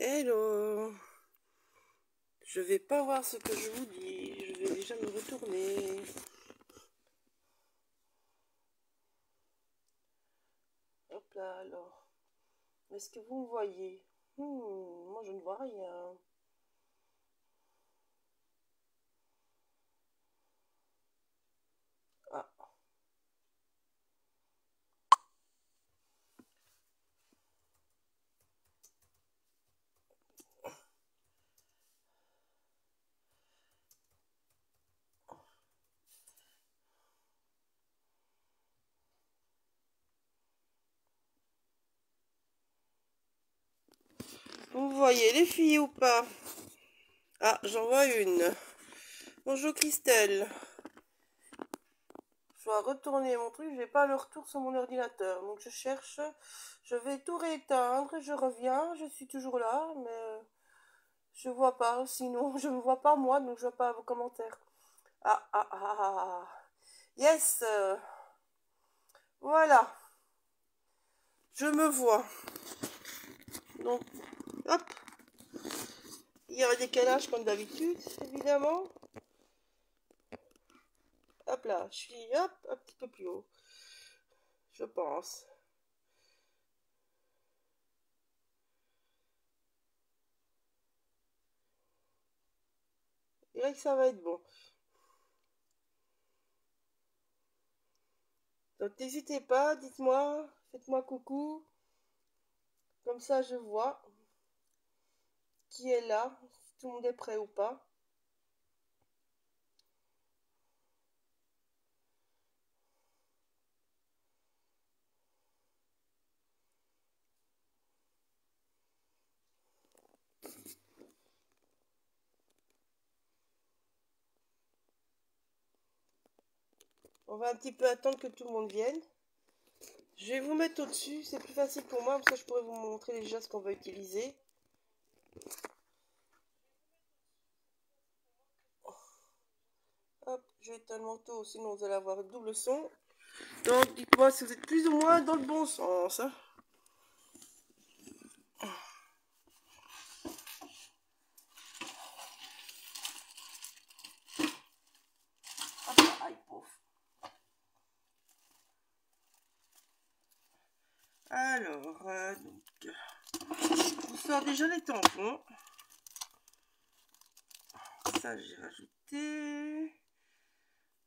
Hello, je vais pas voir ce que je vous dis, je vais déjà me retourner. Hop là alors, est-ce que vous me voyez? Moi je ne vois rien. Ah. Vous voyez les filles ou pas? Ah, j'en vois une. Bonjour Christelle. Je dois retourner mon truc, j'ai pas le retour sur mon ordinateur. Donc je cherche, je vais tout rééteindre, je reviens, je suis toujours là, mais je vois pas, sinon je me vois pas moi, donc je vois pas vos commentaires. Ah, ah, ah, ah, ah. Yes, voilà, je me vois. Donc, hop, il y a un décalage comme d'habitude, évidemment. Hop là, je suis, hop, un petit peu plus haut, je pense. Je dirais que ça va être bon. Donc, n'hésitez pas, dites-moi, faites-moi coucou. Comme ça, je vois qui est là, si tout le monde est prêt ou pas. On va un petit peu attendre que tout le monde vienne. Je vais vous mettre au-dessus, c'est plus facile pour moi, comme ça je pourrais vous montrer déjà ce qu'on va utiliser. Hop, je vais éteindre mon manteau, sinon vous allez avoir double son. Donc dites-moi si vous êtes plus ou moins dans le bon sens. Hein. Aïe, pauvre. Alors, donc, on sort déjà les tampons. Ça, j'ai rajouté.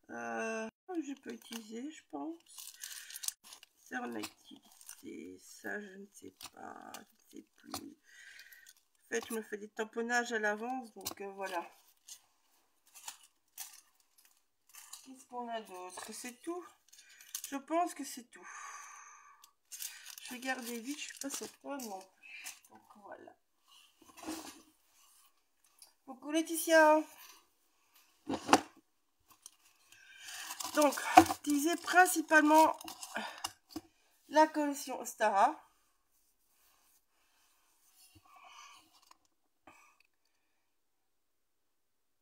Je peux utiliser, je pense. C'est en activité. Ça, je ne sais pas. Je ne sais plus. En fait, je me fais des tamponnages à l'avance, donc voilà. Qu'est-ce qu'on a d'autre? C'est tout? Je pense que c'est tout. Je vais garder vite, je suis pas certaine non plus. Donc voilà. Coucou Laetitia. Donc, utiliser principalement la collection Ostara.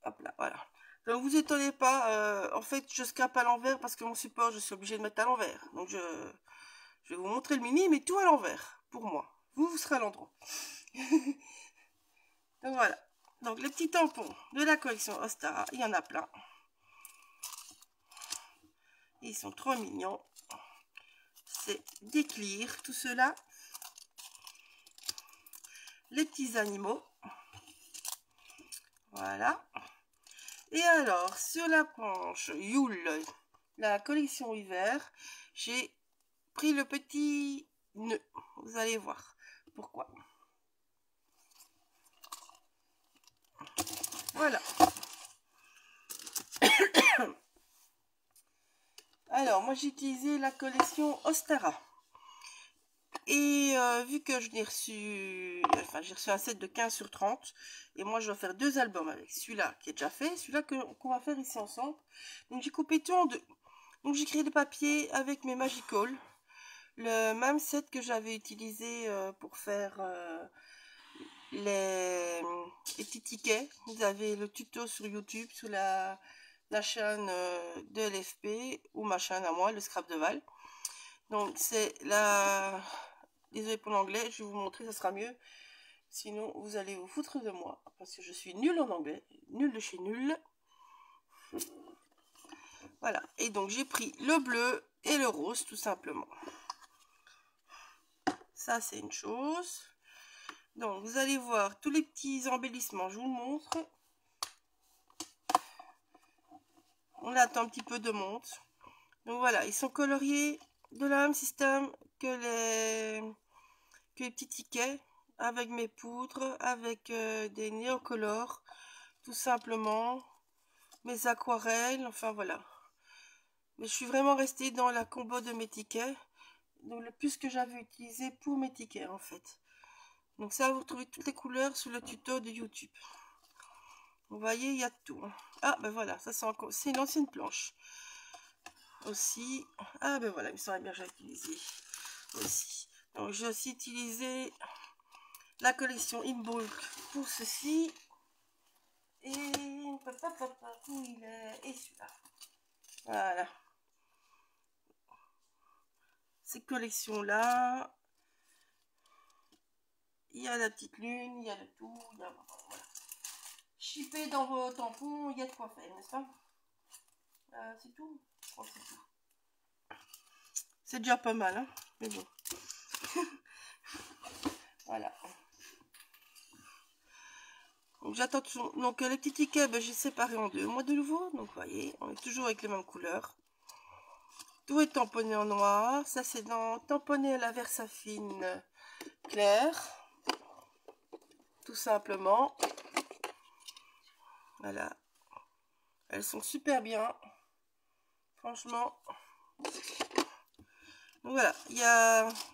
Hop là, voilà. Donc vous étonnez pas, en fait je scrape à l'envers parce que mon support je suis obligée de mettre à l'envers. Donc je vais vous montrer le mini, mais tout à l'envers, pour moi. Vous serez à l'endroit. Donc voilà. Donc les petits tampons de la collection Ostara, il y en a plein. Ils sont trop mignons. C'est des clear, tout cela. Les petits animaux. Voilà. Et alors, sur la planche Yule, la collection hiver, j'ai pris le petit nœud. Vous allez voir pourquoi. Voilà. Alors, moi j'ai utilisé la collection Ostara. Et vu que je l'ai reçu, enfin j'ai reçu un set de 15 sur 30, et moi je dois faire 2 albums avec celui-là qui est déjà fait, celui-là qu'on va faire ici ensemble. Donc j'ai coupé tout en deux. Donc j'ai créé des papiers avec mes Magical, le même set que j'avais utilisé pour faire les petits tickets. Vous avez le tuto sur YouTube, sur la chaîne de LFP, ou ma chaîne à moi, le Scrap de Val. Donc c'est la... Désolée pour l'anglais, je vais vous montrer, ça sera mieux. Sinon, vous allez vous foutre de moi. Parce que je suis nulle en anglais. Nulle de chez nulle. Voilà. Et donc, j'ai pris le bleu et le rose, tout simplement. Ça, c'est une chose. Donc, vous allez voir tous les petits embellissements. Je vous le montre. On attend un petit peu de monte. Donc, voilà. Ils sont coloriés de la même système que les petits tickets. Avec mes poudres, avec des néocolores. Tout simplement. Mes aquarelles. Enfin, voilà. Mais je suis vraiment restée dans la combo de mes tickets. Donc, le plus que j'avais utilisé pour mes tickets, en fait. Donc ça, vous retrouvez toutes les couleurs sur le tuto de YouTube. Vous voyez, il y a tout. Ah, ben voilà, ça c'est une ancienne planche. Aussi. Ah, ben voilà, il me semble bien que j'ai utilisé aussi. Donc j'ai aussi utilisé la collection In Bulk pour ceci. Et où il est? Et celui-là. Voilà. Ces collections-là. Il y a la petite lune, il y a le tout, il y a... Voilà. Chippé dans vos tampons, il y a de quoi faire, n'est-ce pas? C'est tout. Je crois que c'est tout. C'est déjà pas mal, hein, mais bon. Voilà. Donc j'attends toujours. Donc les petits tickets, ben, j'ai séparé en deux. Moi de nouveau, donc vous voyez, on est toujours avec les mêmes couleurs. Tout est tamponné en noir. Ça c'est dans tamponné à la Versafine claire. Tout simplement. Voilà. Elles sont super bien. Franchement. Donc voilà,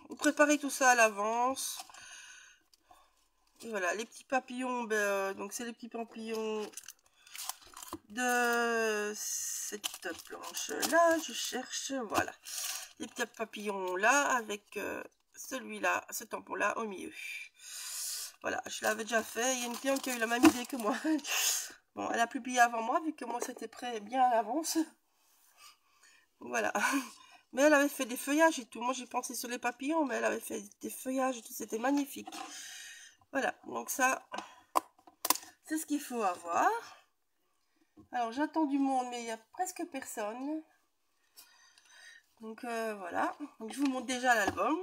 vous préparez tout ça à l'avance. Et voilà, les petits papillons, donc c'est les petits papillons de cette planche là. Je cherche, voilà, les petits papillons là avec celui-là, ce tampon là au milieu. Voilà, je l'avais déjà fait. Il y a une cliente qui a eu la même idée que moi. Bon, elle a publié avant moi vu que moi c'était prêt bien à l'avance. Voilà. Mais elle avait fait des feuillages et tout. Moi, j'ai pensé sur les papillons, mais elle avait fait des feuillages et tout. C'était magnifique. Voilà. Donc ça, c'est ce qu'il faut avoir. Alors, j'attends du monde, mais il n'y a presque personne. Donc, voilà. Donc, je vous montre déjà l'album.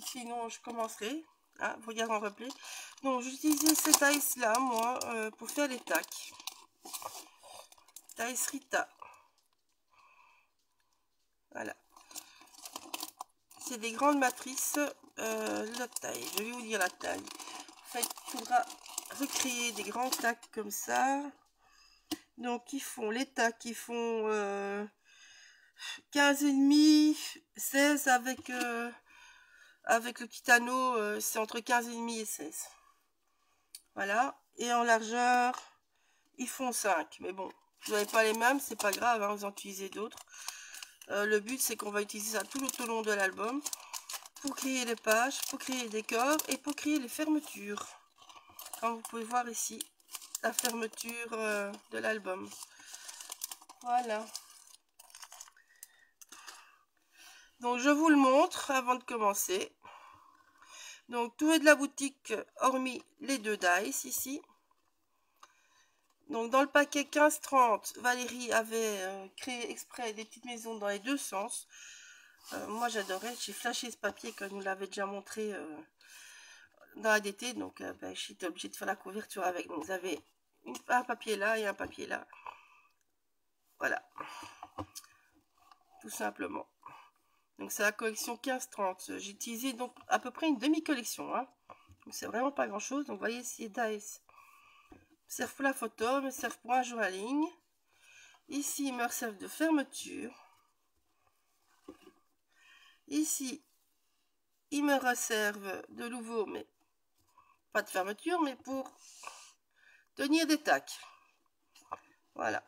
Sinon, je commencerai. Ah, vous regardez en replay. Donc, j'utilisais cette ice-là, moi, pour faire les tacs. Ice Rita. Voilà. C'est des grandes matrices. La taille, je vais vous dire la taille. En fait, il faudra recréer des grands tacs comme ça. Donc, ils font les tacs, ils font 15,5, 16 avec le petit anneau, c'est entre 15,5 et 16. Voilà. Et en largeur, ils font 5. Mais bon, vous n'avez pas les mêmes, c'est pas grave, hein, vous en utilisez d'autres. Le but, c'est qu'on va utiliser ça tout au long de l'album. Pour créer les pages, pour créer les décors et pour créer les fermetures. Comme vous pouvez voir ici, la fermeture de l'album. Voilà. Donc je vous le montre avant de commencer. Donc tout est de la boutique, hormis les deux dice ici. Donc dans le paquet 15-30, Valérie avait créé exprès des petites maisons dans les deux sens. Moi j'adorais, j'ai flashé ce papier quand nous l'avait déjà montré dans ADT, donc j'étais obligée de faire la couverture avec. Donc vous avez un papier là et un papier là. Voilà. Tout simplement. Donc c'est la collection 15-30. J'ai utilisé donc à peu près une demi-collection. Hein. Donc c'est vraiment pas grand chose. Donc vous voyez ici, Dice me servent pour la photo, me servent pour un jour à ligne. Ici, ils me servent de fermeture. Ici, ils me resservent de nouveau, mais pas de fermeture, mais pour tenir des tacs. Voilà.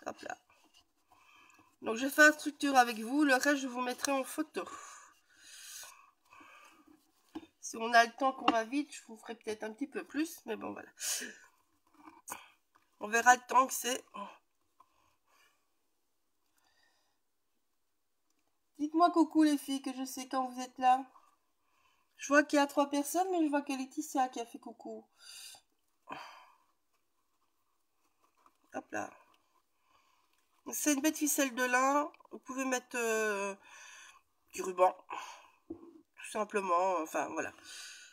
Hop là. Donc je fais la structure avec vous, le reste je vous mettrai en photo. Si on a le temps qu'on va vite, je vous ferai peut-être un petit peu plus, mais bon voilà. On verra le temps que c'est. Dites-moi coucou les filles, que je sais quand vous êtes là. Je vois qu'il y a 3 personnes, mais je vois que Laetitia qui a fait coucou. Hop là. C'est une bête ficelle de lin. Vous pouvez mettre du ruban. Tout simplement. Enfin, voilà.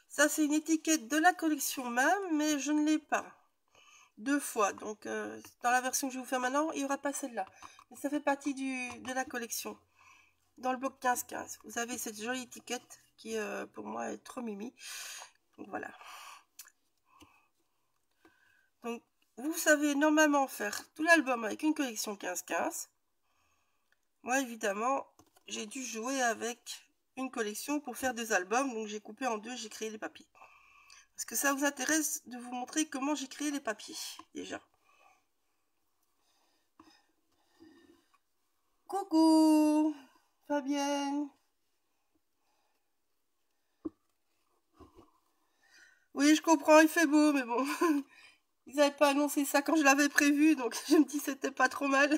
Ça, c'est une étiquette de la collection même, mais je ne l'ai pas. 2 fois. Donc, dans la version que je vais vous faire maintenant, il n'y aura pas celle-là. Mais ça fait partie de la collection. Dans le bloc 15-15. Vous avez cette jolie étiquette qui, pour moi, est trop mimi. Donc, voilà. Donc, vous savez normalement faire tout l'album avec une collection 15-15. Moi, évidemment, j'ai dû jouer avec une collection pour faire 2 albums. Donc, j'ai coupé en 2, j'ai créé les papiers. Est-ce que ça vous intéresse de vous montrer comment j'ai créé les papiers, déjà? Coucou Fabienne. Oui, je comprends, il fait beau, mais bon. Ils n'avaient pas annoncé ça quand je l'avais prévu, donc je me dis que c'était pas trop mal.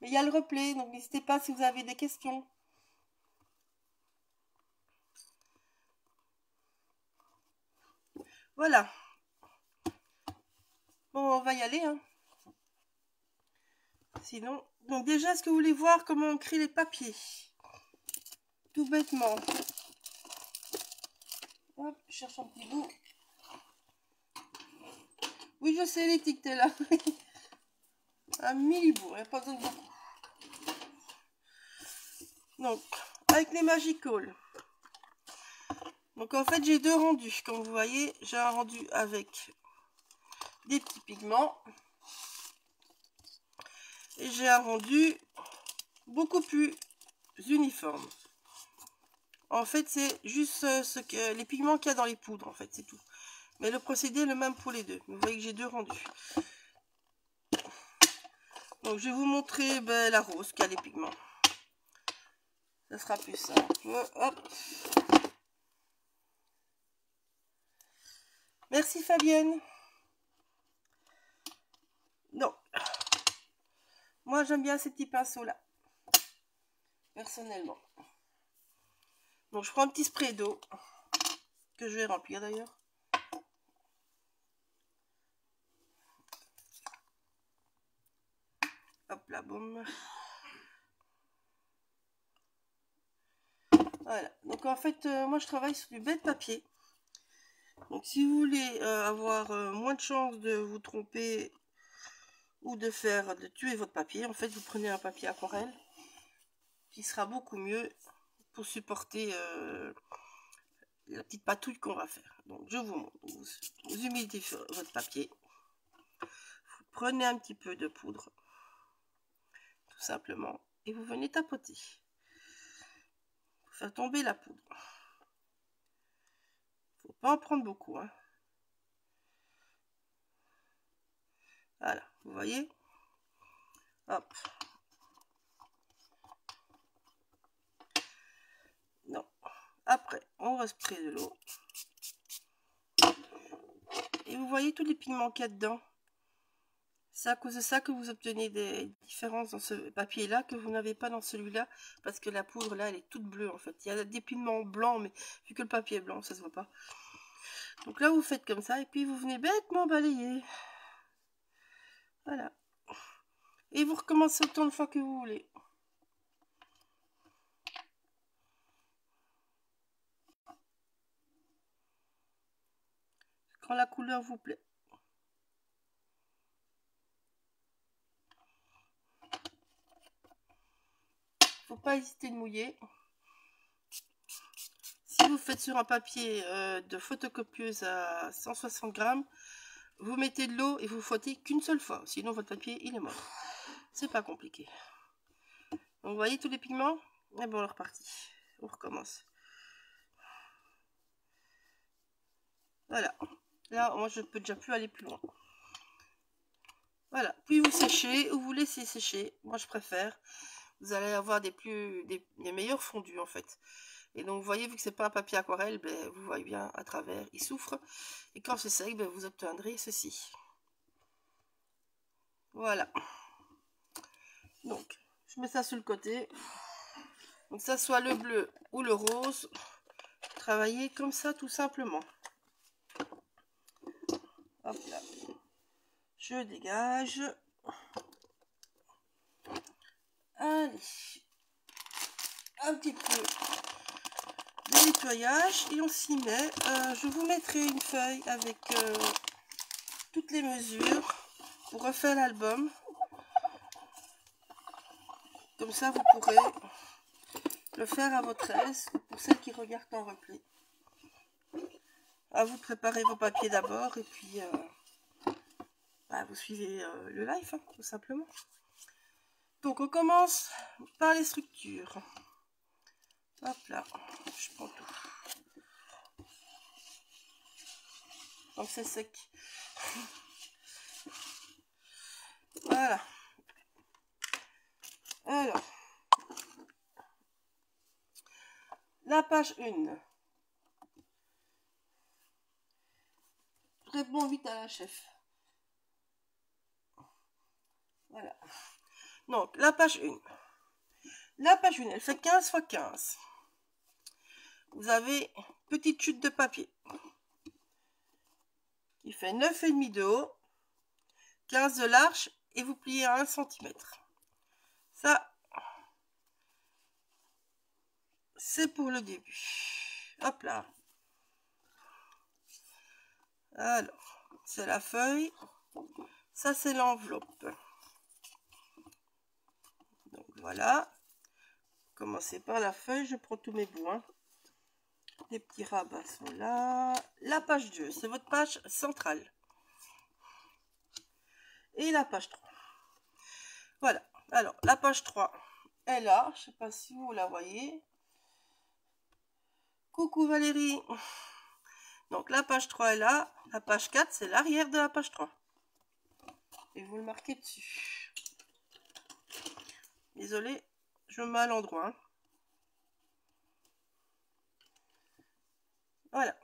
Mais il y a le replay, donc n'hésitez pas si vous avez des questions. Voilà. Bon, on va y aller, hein. Sinon, donc déjà, est-ce que vous voulez voir comment on crée les papiers? Tout bêtement. Hop, je cherche un petit bout. Oui, je sais, l'étiquette est là. Un millibout, il n'y a pas besoin de beaucoup. Donc, avec les Magical. Donc, en fait, j'ai 2 rendus. Comme vous voyez, j'ai un rendu avec des petits pigments. Et j'ai un rendu beaucoup plus uniforme. En fait, c'est juste les pigments qu'il y a dans les poudres, en fait, c'est tout. Mais le procédé est le même pour les deux. Vous voyez que j'ai 2 rendus. Donc, je vais vous montrer la rose qui a les pigments. Ça sera plus simple. Hop. Merci Fabienne. Non. Moi, j'aime bien ces petits pinceaux-là. Personnellement. Donc, je prends un petit spray d'eau. Que je vais remplir d'ailleurs. Hop là, boum. Voilà. Donc, en fait, moi, je travaille sur du bête papier. Donc, si vous voulez avoir moins de chances de vous tromper ou de tuer votre papier, en fait, vous prenez un papier aquarelle qui sera beaucoup mieux pour supporter la petite patouille qu'on va faire. Donc, je vous montre. Vous humidifiez votre papier. Vous prenez un petit peu de poudre, tout simplement, et vous venez tapoter pour faire tomber la poudre. Faut pas en prendre beaucoup, hein. Voilà, vous voyez. Hop. Non. Après, on va sprayer de l'eau. Et vous voyez tous les pigments qu'il y a dedans. C'est à cause de ça que vous obtenez des différences dans ce papier-là que vous n'avez pas dans celui-là. Parce que la poudre, là, elle est toute bleue, en fait. Il y a des pigments blancs, mais vu que le papier est blanc, ça se voit pas. Donc là, vous faites comme ça. Et puis, vous venez bêtement balayer. Voilà. Et vous recommencez autant de fois que vous voulez. Quand la couleur vous plaît. Faut pas hésiter de mouiller. Si vous faites sur un papier de photocopieuse à 160 grammes, vous mettez de l'eau et vous frottez qu'une seule fois. Sinon, votre papier, il est mort. C'est pas compliqué. Donc, vous voyez tous les pigments? Et bon, on est reparti. On recommence. Voilà. Là, moi, je ne peux déjà plus aller plus loin. Voilà. Puis vous séchez ou vous laissez sécher. Moi, je préfère. Vous allez avoir des meilleurs fondus, en fait. Et donc, vous voyez, vu que c'est pas un papier aquarelle, ben, vous voyez bien à travers, il souffre. Et quand c'est sec, ben, vous obtiendrez ceci. Voilà. Donc, je mets ça sur le côté. Donc ça soit le bleu ou le rose, travaillez comme ça tout simplement. Hop là. Je dégage. Allez. Un petit peu de nettoyage et on s'y met. Je vous mettrai une feuille avec toutes les mesures pour refaire l'album. Comme ça, vous pourrez le faire à votre aise pour celles qui regardent en replay. À vous de préparer vos papiers d'abord et puis vous suivez le live, hein, tout simplement. Donc, on commence par les structures. Hop là, je prends tout. Donc, c'est sec. Voilà. Alors, la page 1. Je réponds vite à la chef. Voilà. Donc, la page 1. La page 1, elle fait 15 x 15. Vous avez une petite chute de papier qui fait 9,5 de haut, 15 de large et vous pliez à 1 cm. Ça, c'est pour le début. Hop là. Alors, c'est la feuille. Ça, c'est l'enveloppe. Donc, voilà. Commencez par la feuille. Je prends tous mes bouts. Hein. Les petits rabats sont là. La page 2, c'est votre page centrale. Et la page 3. Voilà. Alors, la page 3 est là. Je ne sais pas si vous la voyez. Coucou Valérie. Donc, la page 3 est là. La page 4, c'est l'arrière de la page 3. Et vous le marquez dessus. Désolée, je me mets à l'endroit. Hein. Voilà.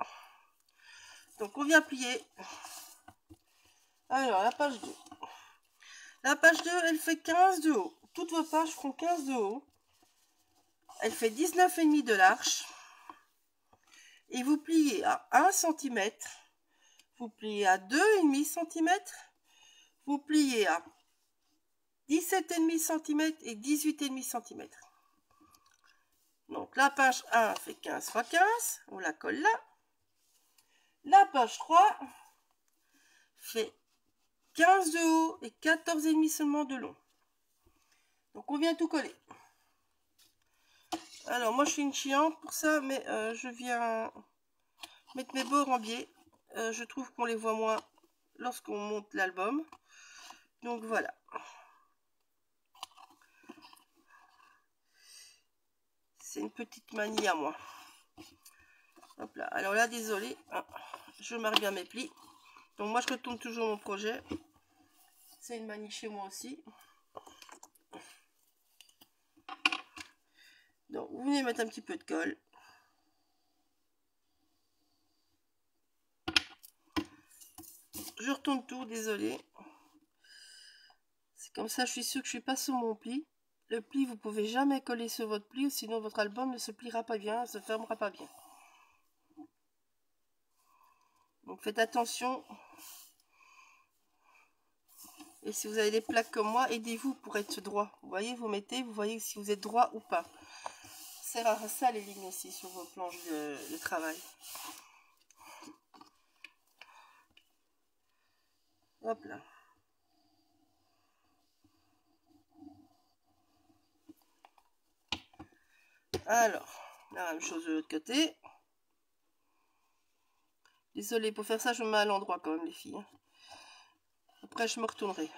Donc, on vient plier. Alors, la page 2. La page 2, elle fait 15 de haut. Toutes vos pages feront 15 de haut. Elle fait 19,5 de large. Et vous pliez à 1 cm. Vous pliez à 2,5 cm. Vous pliez à 17,5 cm et 18,5 cm. Donc, la page 1 fait 15 x 15. On la colle là. La page 3 fait 15 de haut et 14,5 seulement de long. Donc, on vient tout coller. Alors, moi, je suis une chiante pour ça, mais je viens mettre mes bords en biais. Je trouve qu'on les voit moins lorsqu'on monte l'album. Donc, voilà. C'est une petite manie à moi. Hop là. Alors là, désolé, je marque bien mes plis. Donc, moi, je retourne toujours mon projet. C'est une manie chez moi aussi. Donc, vous venez mettre un petit peu de colle. Je retourne tout, désolé. C'est comme ça, je suis sûre que je suis pas sur mon pli. Le pli, vous pouvez jamais coller sur votre pli, sinon votre album ne se pliera pas bien, ne se fermera pas bien. Donc, faites attention. Et si vous avez des plaques comme moi, aidez-vous pour être droit. Vous voyez, vous mettez, vous voyez si vous êtes droit ou pas. C'est rare ça les lignes aussi sur vos planches de travail. Hop là. Alors, la même chose de l'autre côté. Désolée, pour faire ça, je me mets à l'endroit quand même, les filles. Après, je me retournerai.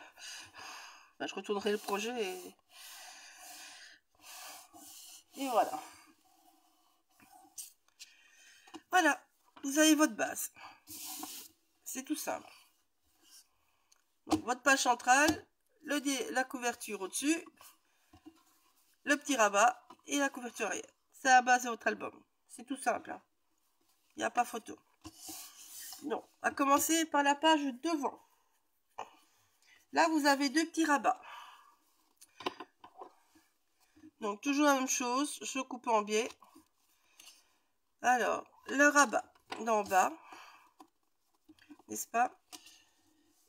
Enfin, je retournerai le projet et voilà. Voilà, vous avez votre base. C'est tout simple. Donc, votre page centrale, la couverture au-dessus, le petit rabat et la couverture arrière. C'est la base de votre album. C'est tout simple. Hein. Il n'y a pas photo. Non, on va commencer par la page devant. Là, vous avez deux petits rabats. Donc toujours la même chose, je coupe en biais. Alors, le rabat d'en bas, n'est-ce pas?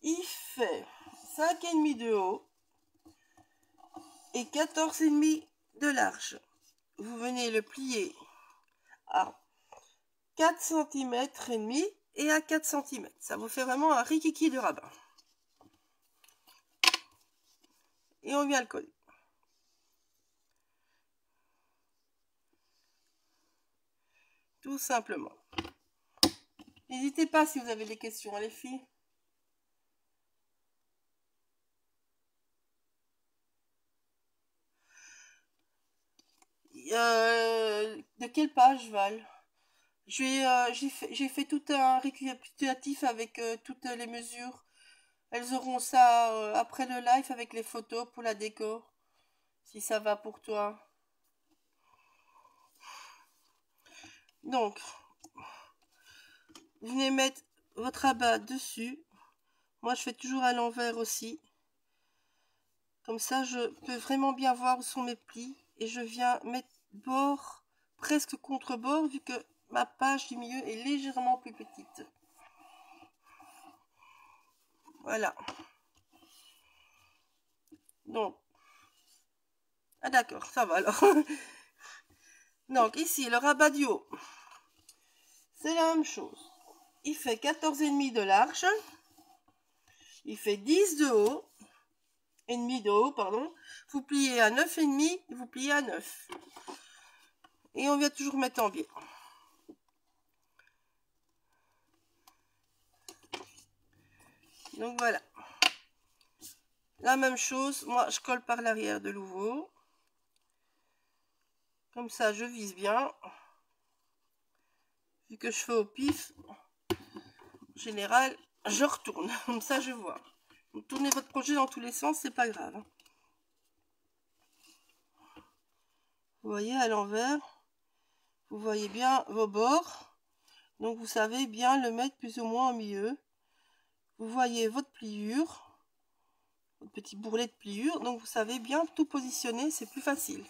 Il fait 5,5 de haut et 14,5 de large. Vous venez le plier à 4 cm et demi et à 4 cm. Ça vous fait vraiment un rikiki de rabat. Et on vient le coller. Tout simplement. N'hésitez pas si vous avez des questions, les filles. De quelle page, Val? J'ai fait tout un récapitulatif avec toutes les mesures. Elles auront ça après le live avec les photos pour la déco, si ça va pour toi. Donc, vous venez mettre votre rabat dessus. Moi, je fais toujours à l'envers aussi. Comme ça, je peux vraiment bien voir où sont mes plis. Et je viens mettre bord, presque contre-bord, vu que ma page du milieu est légèrement plus petite. Voilà. Donc, ah d'accord, ça va alors. Donc ici, le rabat du haut, c'est la même chose. Il fait 14,5 de large. Il fait 10 de haut. Et demi de haut, pardon. Vous pliez à 9,5, vous pliez à 9. Et on vient toujours mettre en biais. Donc voilà. La même chose, moi je colle par l'arrière de nouveau. Comme ça, je vise bien. Vu que je fais au pif, en général, je retourne. Comme ça, je vois. Vous tournez votre projet dans tous les sens, c'est pas grave. Vous voyez à l'envers, vous voyez bien vos bords. Donc vous savez bien le mettre plus ou moins au milieu. Vous voyez votre pliure, votre petit bourrelet de pliure. Donc vous savez bien tout positionner, c'est plus facile.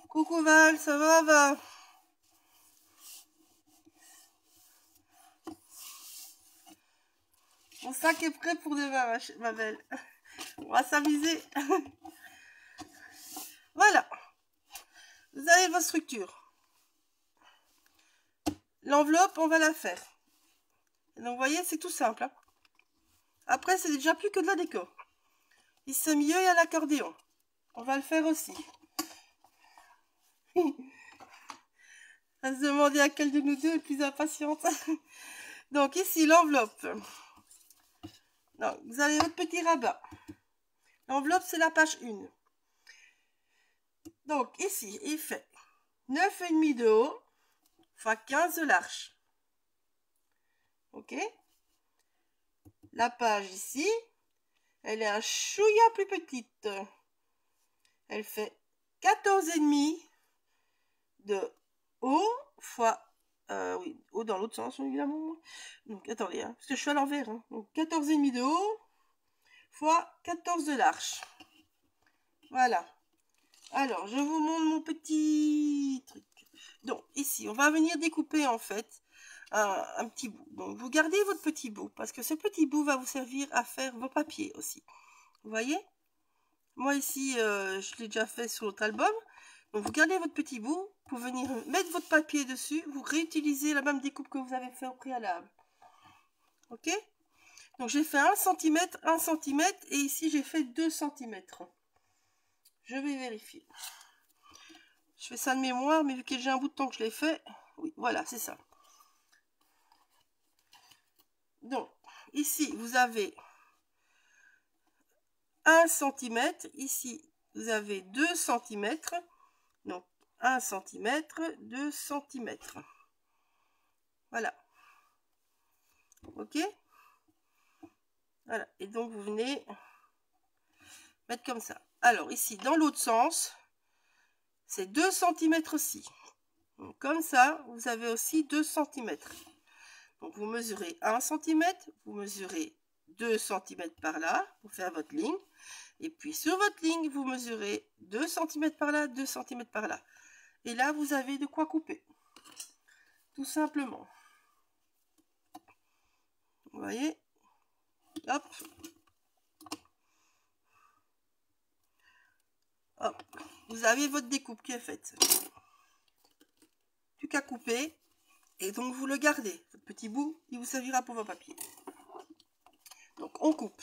Coucou Val, ça va Val? Mon sac est prêt pour demain, ma belle. On va s'amuser. Voilà. Vous avez votre structure. L'enveloppe, on va la faire. Donc, vous voyez, c'est tout simple. Hein. Après, c'est déjà plus que de la déco. Ici, au milieu, il y a l'accordéon. On va le faire aussi. À se demander à quel de nous deux est le plus impatiente. Donc, ici, l'enveloppe. Donc, vous avez votre petit rabat. L'enveloppe, c'est la page 1. Donc, ici, il fait 9,5 de haut fois 15 de large. Ok? La page ici, elle est un chouïa plus petite. Elle fait 14,5 de haut fois... oui, haut dans l'autre sens, évidemment. Donc, attendez, hein, parce que je suis à l'envers. Hein. Donc, 14,5 de haut fois 14 de large. Voilà. Alors, je vous montre mon petit truc. Donc, ici, on va venir découper, en fait, un petit bout. Donc, vous gardez votre petit bout, parce que ce petit bout va vous servir à faire vos papiers aussi. Vous voyez? Moi, ici, je l'ai déjà fait sur l'autre album. Donc, vous gardez votre petit bout pour venir mettre votre papier dessus. Vous réutilisez la même découpe que vous avez fait au préalable. Ok? Donc, j'ai fait 1 cm, 1 cm, et ici, j'ai fait 2 cm. Je vais vérifier. Je fais ça de mémoire, mais vu que j'ai un bout de temps que je l'ai fait, oui, voilà, c'est ça. Donc, ici, vous avez 1 cm. Ici, vous avez 2 cm. Donc, 1 cm, 2 cm. Voilà. Ok? Voilà. Et donc, vous venez mettre comme ça. Alors, ici, dans l'autre sens, c'est 2 cm aussi. Donc, comme ça, vous avez aussi 2 cm. Donc, vous mesurez 1 cm, vous mesurez 2 cm par là pour faire votre ligne. Et puis sur votre ligne, vous mesurez 2 cm par là, 2 cm par là. Et là, vous avez de quoi couper. Tout simplement. Vous voyez? Hop. Hop. Vous avez votre découpe qui est faite. Plus qu'à couper. Et donc, vous le gardez. Ce petit bout, il vous servira pour vos papiers. Donc, on coupe.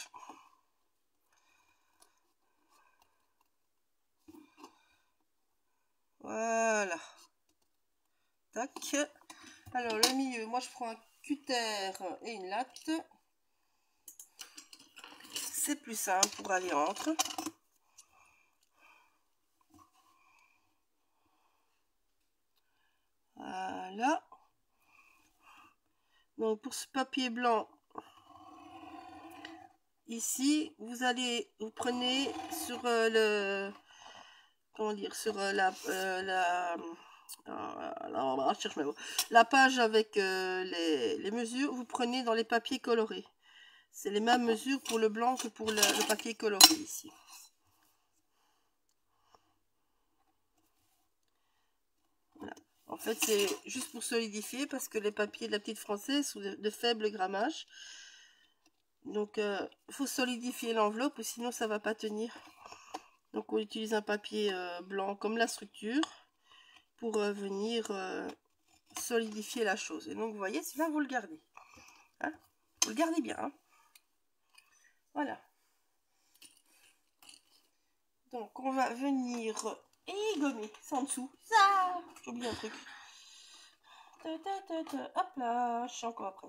Voilà. Tac. Alors, le milieu, moi, je prends un cutter et une latte. C'est plus simple pour aller entre. Voilà. Donc, pour ce papier blanc, ici, vous prenez sur comment dire, sur la page avec les mesures, vous prenez dans les papiers colorés. C'est les mêmes mesures pour le blanc que pour le papier coloré ici. Voilà. En fait, c'est juste pour solidifier parce que les papiers de la petite française sont de faible grammage. Donc, il faut solidifier l'enveloppe ou sinon ça va pas tenir. Donc, on utilise un papier blanc comme la structure pour venir solidifier la chose. Et donc, vous voyez, celui-là, vous le gardez. Hein, vous le gardez bien. Hein. Voilà. Donc, on va venir gommer ça en dessous. Ça, j'ai oublié un truc. Hop là, je suis encore après.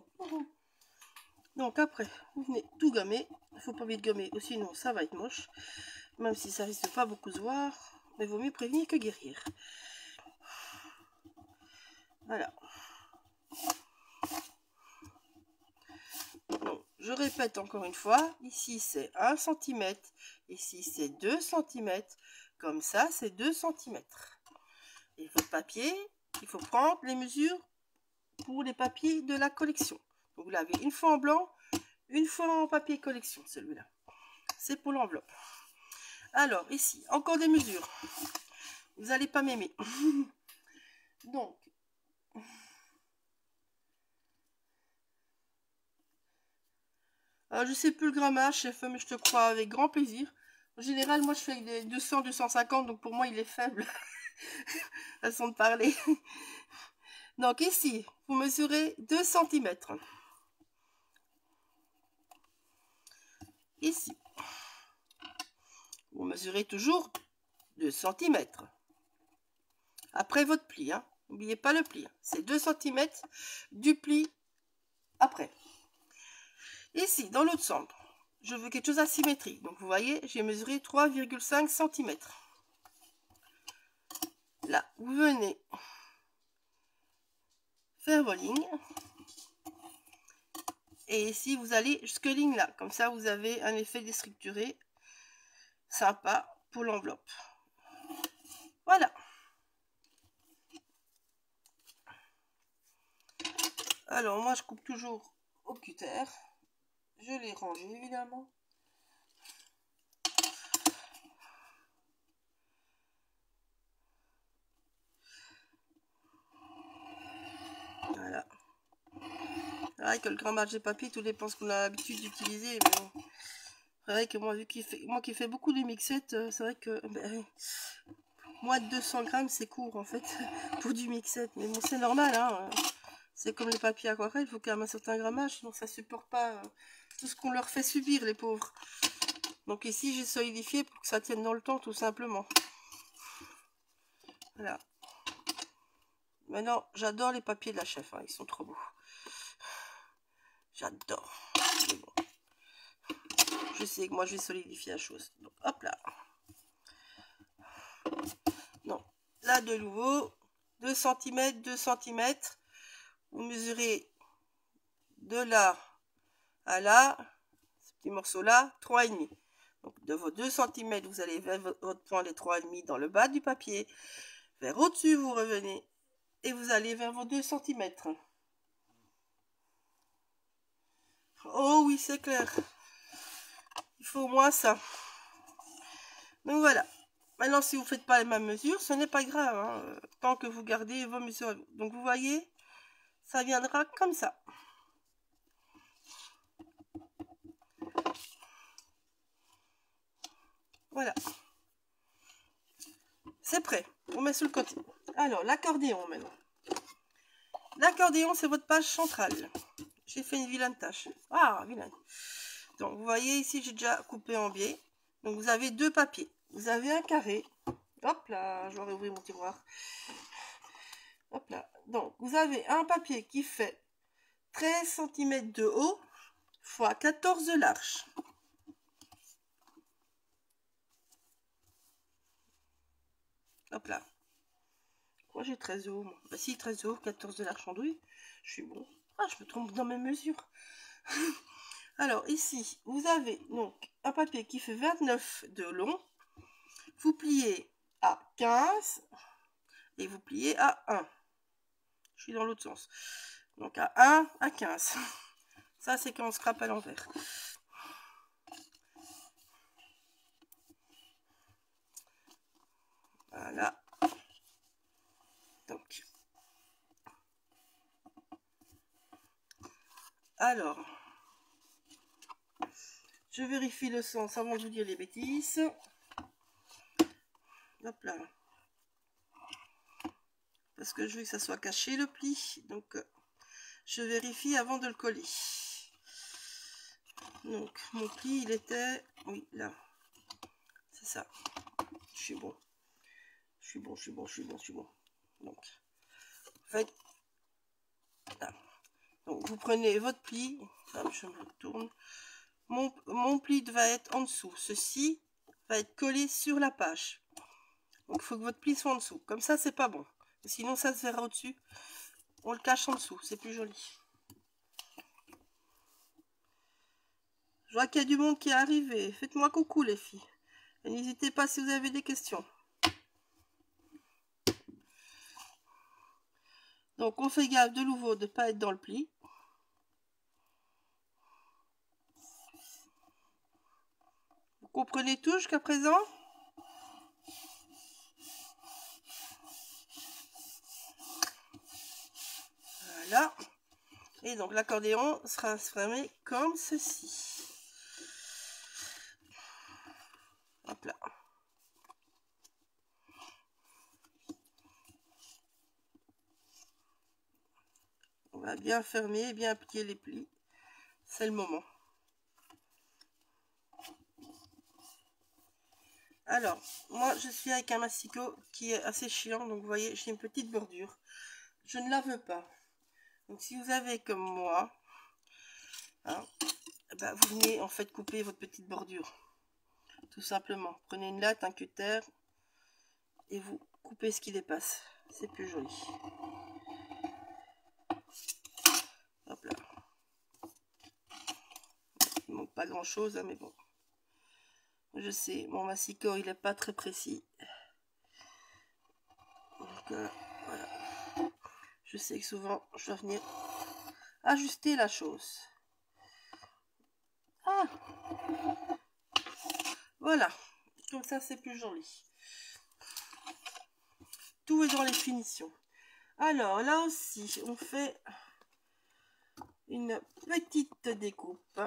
Donc, après, vous venez tout gommer. Il ne faut pas oublier de gommer, sinon ça va être moche. Même si ça risque de pas beaucoup se voir. Mais il vaut mieux prévenir que guérir. Voilà. Donc, je répète encore une fois. Ici, c'est 1 cm. Ici, c'est 2 cm. Comme ça, c'est 2 cm. Et votre papier, il faut prendre les mesures pour les papiers de la collection. Donc, vous l'avez une fois en blanc, une fois en papier collection, celui-là. C'est pour l'enveloppe. Alors, ici, encore des mesures. Vous n'allez pas m'aimer. Donc, je sais plus le grammage, chef, mais je te crois avec grand plaisir. En général, moi, je fais des 200, 250, donc pour moi, il est faible. Façon de parler. Donc, ici, vous mesurez 2 cm. Ici, vous mesurez toujours 2 cm. Après votre pli, hein. N'oubliez pas le pli. C'est 2 cm du pli après. Ici, dans l'autre sens, je veux quelque chose asymétrique. Donc, vous voyez, j'ai mesuré 3,5 cm. Là, vous venez faire vos lignes. Et ici, vous allez jusque ligne là. Comme ça, vous avez un effet déstructuré sympa pour l'enveloppe. Voilà. Alors, moi, je coupe toujours au cutter. Je l'ai rangé, évidemment. Voilà. C'est vrai que le grammage des papiers, tout dépend ce qu'on a l'habitude d'utiliser. Mais bon. C'est vrai que moi, qui fais beaucoup de mixettes, c'est vrai que moins de 200 grammes, c'est court, en fait, pour du mixette. Mais bon, c'est normal, hein. C'est comme les papiers aquarelles, il faut quand même un certain grammage, sinon ça ne supporte pas tout ce qu'on leur fait subir, les pauvres. Donc ici, j'ai solidifié pour que ça tienne dans le temps, tout simplement. Voilà. Maintenant, j'adore les papiers de la chef, hein, ils sont trop beaux. J'adore. Bon. Je sais que moi, je vais solidifier la chose. Donc, hop là. Non. Là, de nouveau, 2 cm, 2 cm. Vous mesurez de là à là, ce petit morceau-là, 3,5. Donc, de vos 2 cm, vous allez vers votre point, les 3,5 dans le bas du papier. Vers au-dessus, vous revenez. Et vous allez vers vos 2 cm. Oh oui, c'est clair. Il faut au moins ça. Donc voilà. Maintenant, si vous ne faites pas les mêmes mesures, ce n'est pas grave, hein, tant que vous gardez vos mesures. Donc vous voyez, ça viendra comme ça. Voilà. C'est prêt. On met sur le côté. Alors, l'accordéon maintenant. L'accordéon, c'est votre page centrale. J'ai fait une vilaine tâche. Ah, vilaine. Donc, vous voyez ici, j'ai déjà coupé en biais. Donc, vous avez deux papiers. Vous avez un carré. Hop là, je vais réouvrir mon tiroir. Hop là. Donc, vous avez un papier qui fait 13 cm de haut x 14 de large. Hop là. Moi, j'ai 13 haut. Bah si, 13 haut, 14 de large andouille. Je suis bon. Ah, je me trompe dans mes mesures. Alors, ici, vous avez donc un papier qui fait 29 de long. Vous pliez à 15 et vous pliez à 1. Je suis dans l'autre sens. Donc, à 1 à 15. Ça, c'est quand on scrape à l'envers. Voilà. Donc. Alors. Je vérifie le sens avant de vous dire les bêtises. Hop là. Parce que je veux que ça soit caché le pli. Donc, je vérifie avant de le coller. Donc, mon pli, il était... Oui, là. C'est ça. Je suis bon. Je suis bon, je suis bon, je suis bon, je suis bon. Donc, en fait, là. Donc, vous prenez votre pli. Hop, je me tourne. Mon pli va être en dessous. Ceci va être collé sur la page. Donc, il faut que votre pli soit en dessous. Comme ça, c'est pas bon. Sinon, ça se verra au-dessus. On le cache en dessous. C'est plus joli. Je vois qu'il y a du monde qui est arrivé. Faites-moi coucou, les filles. Et n'hésitez pas si vous avez des questions. Donc, on fait gaffe de nouveau de ne pas être dans le pli. Vous comprenez tout jusqu'à présent? Voilà. Et donc, l'accordéon sera fermé comme ceci. Hop là. On va bien fermer, bien appliquer les plis. C'est le moment. Alors, moi, je suis avec un massicot qui est assez chiant. Donc, vous voyez, j'ai une petite bordure. Je ne la veux pas. Donc, si vous avez comme moi, hein, bah, vous venez en fait couper votre petite bordure. Tout simplement. Prenez une latte, un cutter et vous coupez ce qui dépasse. C'est plus joli. Hop là. Il manque pas grand chose, hein, mais bon. Je sais, mon massicot il est pas très précis. Donc voilà. Je sais que souvent je dois venir ajuster la chose. Ah, voilà. Comme ça c'est plus joli. Tout est dans les finitions. Alors là aussi on fait une petite découpe.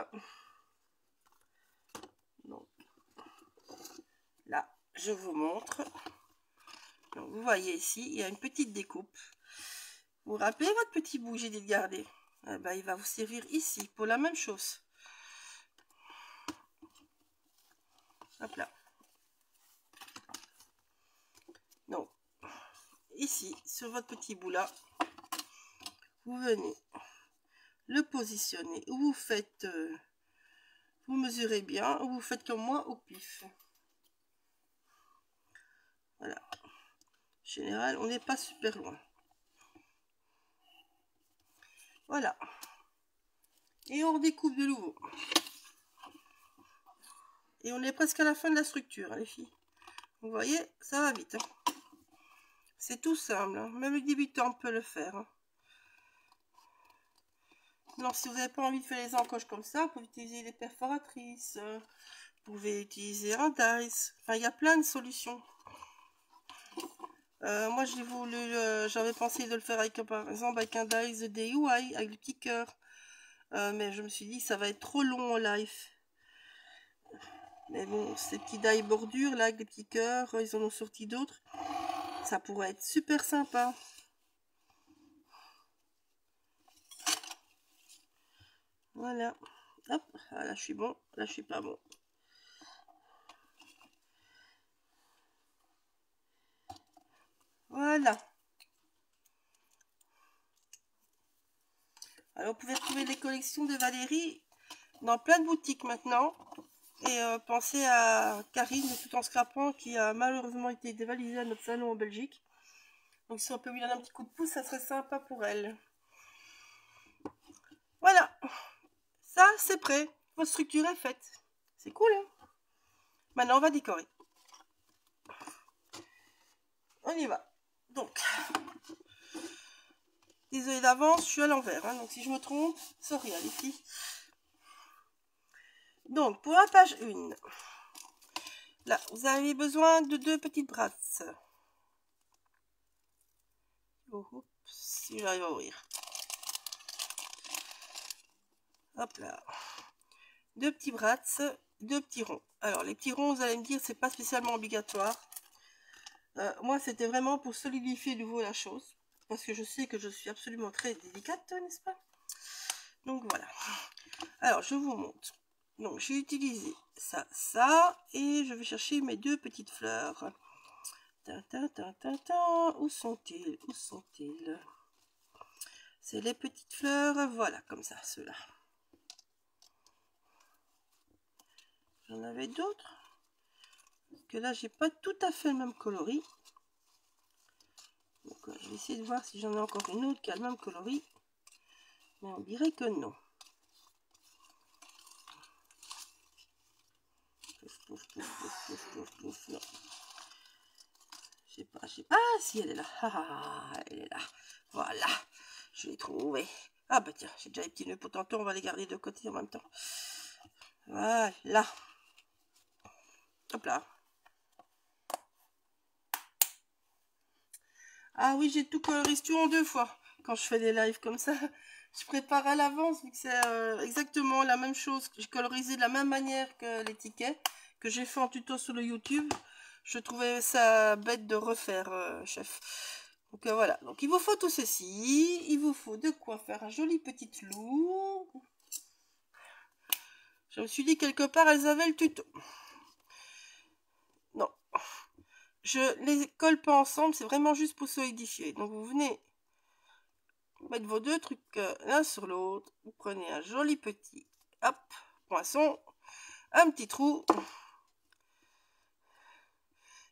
Donc là je vous montre. Donc, vous voyez ici il y a une petite découpe. Vous vous rappelez votre petit bout que j'ai dit de garder? Eh ben, il va vous servir ici pour la même chose. Hop là. Donc ici sur votre petit bout là, vous venez le positionner, ou vous faites vous mesurez bien, ou vous faites comme moi au pif. Voilà. En général, on n'est pas super loin. Voilà. Et on redécoupe de nouveau. Et on est presque à la fin de la structure, hein, les filles. Vous voyez, ça va vite. Hein. C'est tout simple. Hein. Même le débutant peut le faire. Hein. Alors, si vous n'avez pas envie de faire les encoches comme ça, vous pouvez utiliser des perforatrices, vous pouvez utiliser un dice. Enfin, il y a plein de solutions. Moi, j'avais pensé de le faire avec, par exemple, avec un dice de DIY, avec le petit cœur. Mais je me suis dit, ça va être trop long en live. Mais bon, ces petits die bordures, là, avec des petits cœurs, ils en ont sorti d'autres. Ça pourrait être super sympa. Voilà. Hop, ah, là, je suis bon. Là, je suis pas bon. Voilà. Alors, vous pouvez trouver les collections de Valérie dans plein de boutiques maintenant. Et pensez à Karine de Tout en Scrapant qui a malheureusement été dévalisée à notre salon en Belgique. Donc si on peut lui donner un petit coup de pouce, ça serait sympa pour elle. Voilà. Ça, c'est prêt. Votre structure est faite. C'est cool, hein? Maintenant, on va décorer. On y va. Donc, désolé d'avance, je suis à l'envers. Hein, donc si je me trompe, sorry, les filles. Donc, pour la page 1, là, vous avez besoin de 2 petites brasses. Oh, si j'arrive à ouvrir. Hop là. 2 petits brasses, 2 petits ronds. Alors, les petits ronds, vous allez me dire, c'est pas spécialement obligatoire. Moi, c'était vraiment pour solidifier de nouveau la chose. Parce que je sais que je suis absolument très délicate, n'est-ce pas? Donc, voilà. Alors, je vous montre. Donc, j'ai utilisé ça, ça. Et je vais chercher mes 2 petites fleurs. Où sont-ils? Où sont-ils? C'est les petites fleurs. Voilà, comme ça, ceux-là. J'en avais d'autres. Parce que là, j'ai pas tout à fait le même coloris. Donc, je vais essayer de voir si j'en ai encore une autre qui a le même coloris. Mais on dirait que non. Pouf, non. Je sais pas. Ah, si, elle est là. Ah, elle est là. Voilà. Je l'ai trouvée. Ah, bah tiens, j'ai déjà les petits nœuds pour tantôt. On va les garder de côté en même temps. Voilà. Hop là. Ah oui, j'ai tout colorisé tout en 2 fois. Quand je fais des lives comme ça, je prépare à l'avance, vu que c'est exactement la même chose. J'ai colorisé de la même manière que les tickets, que j'ai fait en tuto sur le YouTube. Je trouvais ça bête de refaire, chef. Donc voilà. Donc il vous faut tout ceci. Il vous faut de quoi faire un joli petit loup. Je me suis dit quelque part, elles avaient le tuto. Non. Je les colle pas ensemble, c'est vraiment juste pour solidifier. Donc vous venez mettre vos 2 trucs l'un sur l'autre. Vous prenez un joli petit, hop, poinçon, un petit trou.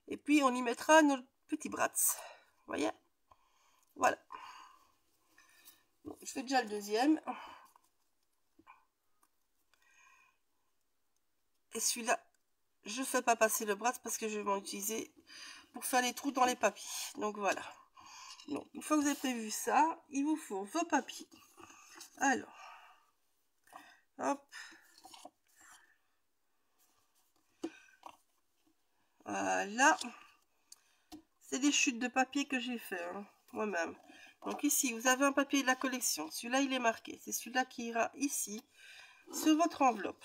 Et puis on y mettra nos petits brats. Vous voyez? Voilà. Donc, je fais déjà le deuxième. Et celui-là, je ne fais pas passer le bras parce que je vais m'en utiliser pour faire les trous dans les papiers. Donc voilà. Donc, une fois que vous avez prévu ça, il vous faut vos papiers. Alors, hop. Voilà. C'est des chutes de papier que j'ai fait moi-même. Donc ici, vous avez un papier de la collection. Celui-là, il est marqué. C'est celui-là qui ira ici, sur votre enveloppe.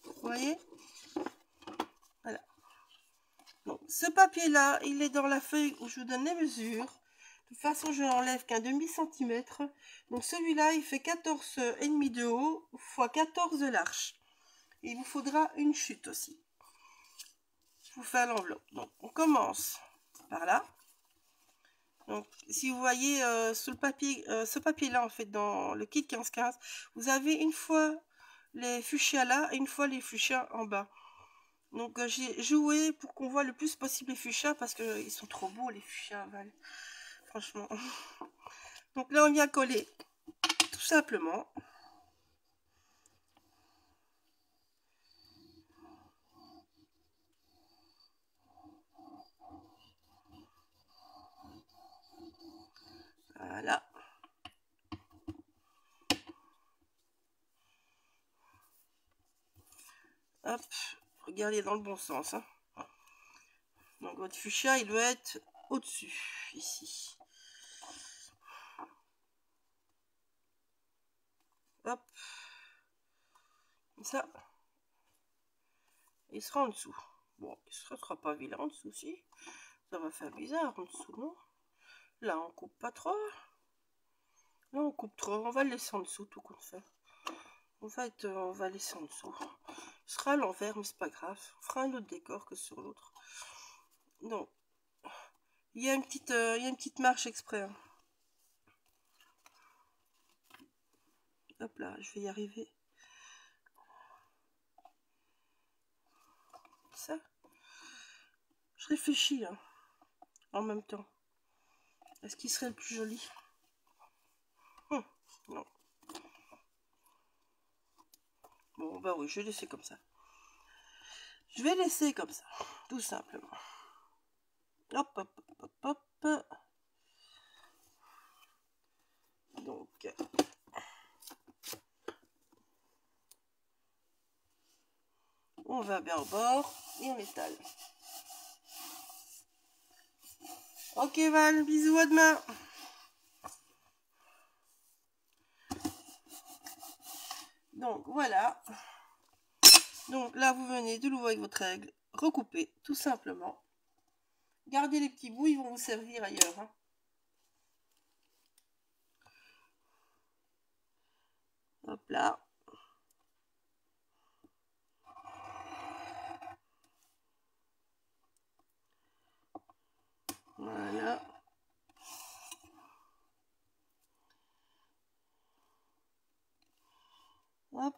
Vous voyez? Voilà. Donc, ce papier-là, il est dans la feuille où je vous donne les mesures. De toute façon, je n'enlève qu'un demi-centimètre. Donc, celui-là, il fait 14,5 de haut x 14 de large. Et il vous faudra une chute aussi pour faire l'enveloppe. Donc, on commence par là. Donc, si vous voyez sur le papier, ce papier-là, en fait, dans le kit 15-15, vous avez une fois les fuchsias là et une fois les fuchsias en bas. Donc, j'ai joué pour qu'on voit le plus possible les fuchsias parce qu'ils sont trop beaux, les fuchsias, Val. Franchement. Donc là, on vient coller tout simplement. Voilà. Hop, regardez dans le bon sens. Hein. Donc votre fuchsia, il doit être au-dessus, ici. Hop. Comme ça. Il sera en dessous. Bon, il ne sera pas vilain en dessous, si. Ça va faire bizarre en dessous, non? Là, on coupe pas trop. Là, on coupe trop. On va le laisser en dessous, tout compte fait. En fait, on va laisser en dessous. Ce sera à l'envers, mais c'est pas grave. On fera un autre décor que sur l'autre. Donc, il y a une petite marche exprès. Hein. Hop là, je vais y arriver. Ça. Je réfléchis, hein, en même temps. Est-ce qu'il serait le plus joli? Non. Bon, bah oui, je vais laisser comme ça. Je vais laisser comme ça, tout simplement. Hop, hop, hop, hop, hop. Donc, on va bien au bord et on étale. Ok Val, bisous, à demain. Donc voilà. Donc là, vous venez de nouveau avec votre règle, recouper tout simplement. Gardez les petits bouts, ils vont vous servir ailleurs. Hein. Hop là. Voilà. Hop.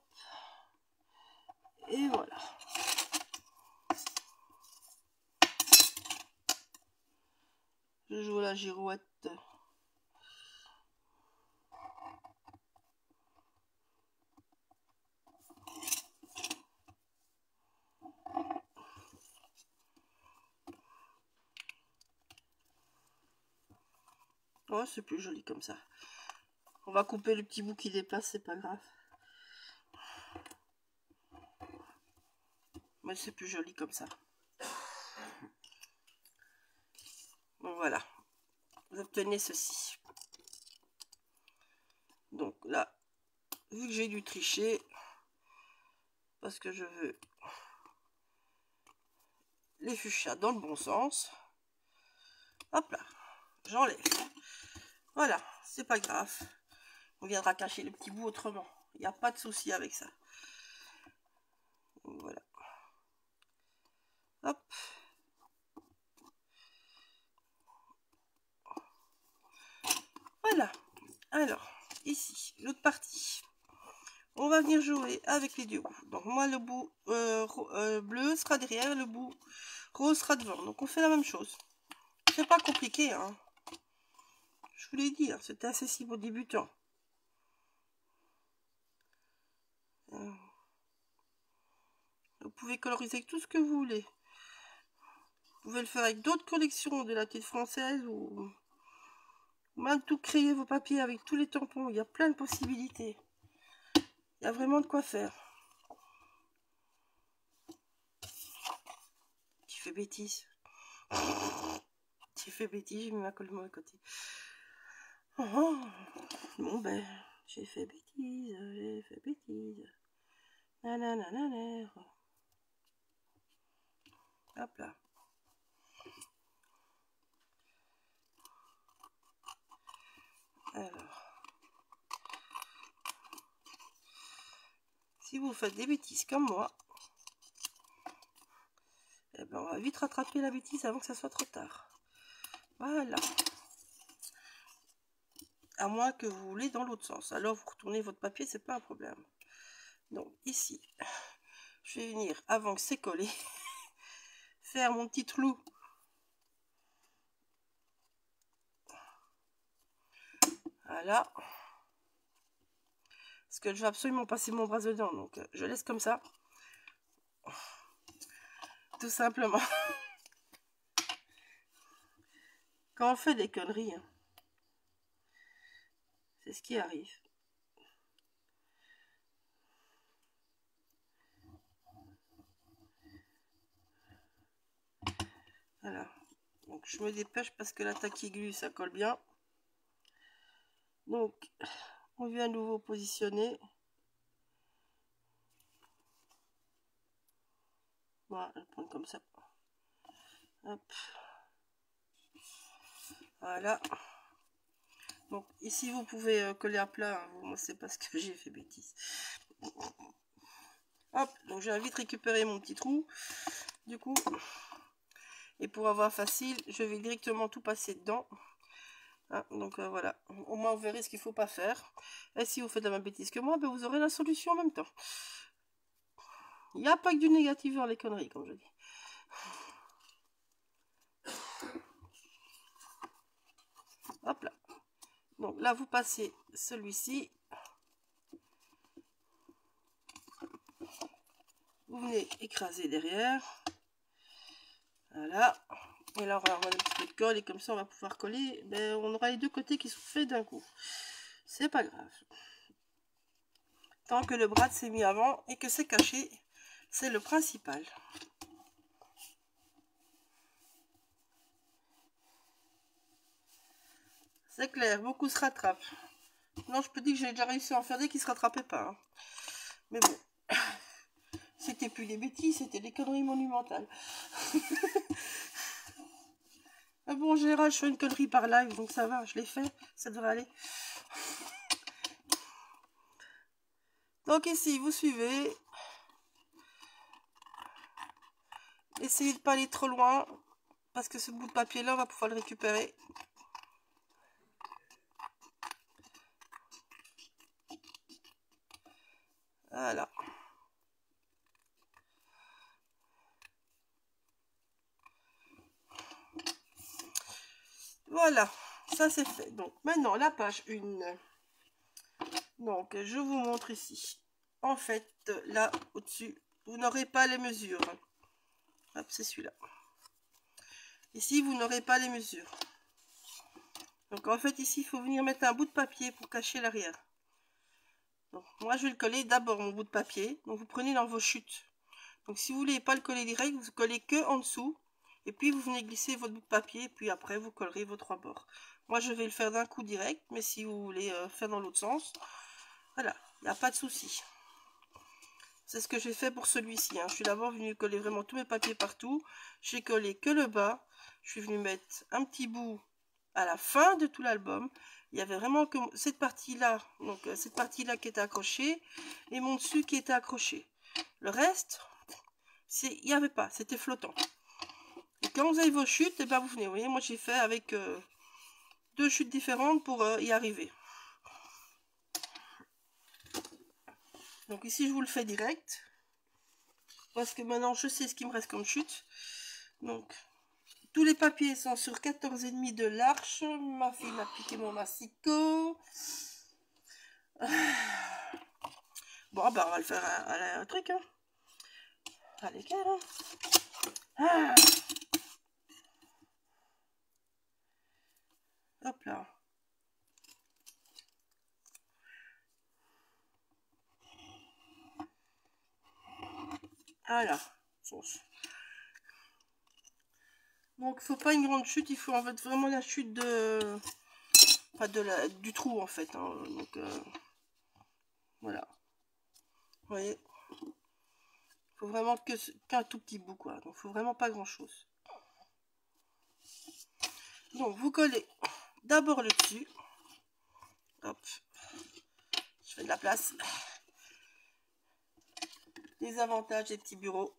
Et voilà. Je joue la girouette. Oh, c'est plus joli comme ça. On va couper le petit bout qui dépasse, c'est pas grave. Mais c'est plus joli comme ça. Donc voilà. Vous obtenez ceci. Donc là, vu que j'ai dû tricher, parce que je veux les fuchsias dans le bon sens, hop là, j'enlève. Voilà, c'est pas grave. On viendra cacher le petit bout autrement. Il n'y a pas de souci avec ça. Donc, voilà. Hop. Voilà. Alors, ici, l'autre partie. On va venir jouer avec les deux bouts. Donc moi, le bout bleu sera derrière, le bout rose sera devant. Donc on fait la même chose. C'est pas compliqué, hein. Je vous l'ai dit, hein, c'était accessible aux débutants. Vous pouvez coloriser avec tout ce que vous voulez. Vous pouvez le faire avec d'autres collections de la petite française ou même tout créer vos papiers avec tous les tampons. Il y a plein de possibilités. Il y a vraiment de quoi faire. Tu fais bêtise. Tu fais bêtise, j'ai mis ma colle à côté. Oh, bon ben, j'ai fait bêtise, j'ai fait bêtise. Nanana. Hop là. Alors, si vous faites des bêtises comme moi, eh ben on va vite rattraper la bêtise avant que ça soit trop tard. Voilà. À moins que vous voulez dans l'autre sens. Alors vous retournez votre papier, c'est pas un problème. Donc ici, je vais venir avant que c'est collé, faire mon petit trou. Voilà. Parce que je vais absolument passer mon bras dedans, donc je laisse comme ça. Tout simplement. Quand on fait des conneries, hein, c'est ce qui arrive. Voilà. Donc je me dépêche parce que la taille glue, ça colle bien. Donc on vient à nouveau positionner. Voilà, je vais le prendre comme ça. Hop. Voilà. Donc ici vous pouvez coller à plat, hein. Moi c'est parce que j'ai fait bêtise. Hop, donc j'ai vite récupéré mon petit trou. Du coup, et pour avoir facile, je vais directement tout passer dedans. Hein, donc voilà, au moins vous verrez ce qu'il ne faut pas faire. Et si vous faites la même bêtise que moi, ben, vous aurez la solution en même temps. Il n'y a pas que du négatif dans les conneries, comme je dis. Hop là. Donc là, vous passez celui-ci. Vous venez écraser derrière. Voilà. Et là, on va avoir un petit peu de colle. Et comme ça, on va pouvoir coller. Ben, on aura les deux côtés qui sont faits d'un coup. C'est pas grave. Tant que le bras s'est mis avant et que c'est caché, c'est le principal. C'est clair, beaucoup se rattrapent. Non, je peux dire que j'ai déjà réussi à en faire des qui se rattrapaient pas. Hein. Mais bon, c'était plus des bêtises, c'était des conneries monumentales. Mais bon, en général, je fais une connerie par live, donc ça va, je l'ai fait, ça devrait aller. Donc ici, vous suivez. Essayez de pas aller trop loin, parce que ce bout de papier-là, on va pouvoir le récupérer. Voilà. Voilà, ça c'est fait. Donc maintenant, la page 1. Donc, je vous montre ici. En fait, là, au-dessus, vous n'aurez pas les mesures. Hop, c'est celui-là. Ici, vous n'aurez pas les mesures. Donc, en fait, ici, il faut venir mettre un bout de papier pour cacher l'arrière. Donc, moi, je vais le coller d'abord, mon bout de papier. Donc, vous prenez dans vos chutes. Donc, si vous voulez pas le coller direct, vous collez que en dessous. Et puis, vous venez glisser votre bout de papier. Et puis, après, vous collerez vos trois bords. Moi, je vais le faire d'un coup direct. Mais si vous voulez faire dans l'autre sens, voilà, il n'y a pas de souci. C'est ce que j'ai fait pour celui-ci. Hein. Je suis d'abord venue coller vraiment tous mes papiers partout. J'ai collé que le bas. Je suis venue mettre un petit bout à la fin de tout l'album. Il y avait vraiment que cette partie-là, donc cette partie-là qui était accrochée, et mon dessus qui était accroché. Le reste, il n'y avait pas, c'était flottant. Et quand vous avez vos chutes, et ben vous venez. Vous voyez, moi j'ai fait avec deux chutes différentes pour y arriver. Donc ici, je vous le fais direct. Parce que maintenant, je sais ce qui me reste comme chute. Donc, tous les papiers sont sur 14,5 de l'arche. Ma fille m'a piqué mon massicot. Bon, bah, on va le faire à un truc. Hein. À l'équerre. Hein. Ah. Hop là. Voilà. Donc, il faut pas une grande chute. Il faut en fait vraiment la chute de... Enfin, du trou, en fait. Hein. Donc, voilà. Vous voyez, il faut vraiment qu'un tout petit bout, quoi. Donc, il faut vraiment pas grand-chose. Donc, vous collez d'abord le dessus. Hop. Je fais de la place. Les avantages des petits bureaux.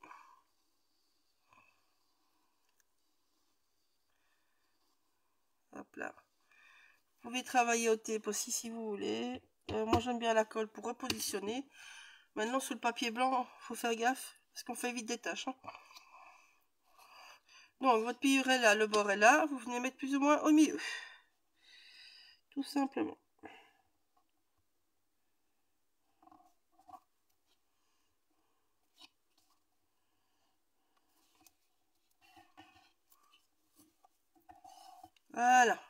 Hop là. Vous pouvez travailler au tape aussi si vous voulez. Moi j'aime bien la colle pour repositionner. Maintenant sur le papier blanc, faut faire gaffe parce qu'on fait vite des taches. Hein. Donc votre pliure est là, le bord est là. Vous venez mettre plus ou moins au milieu. Tout simplement. Voilà.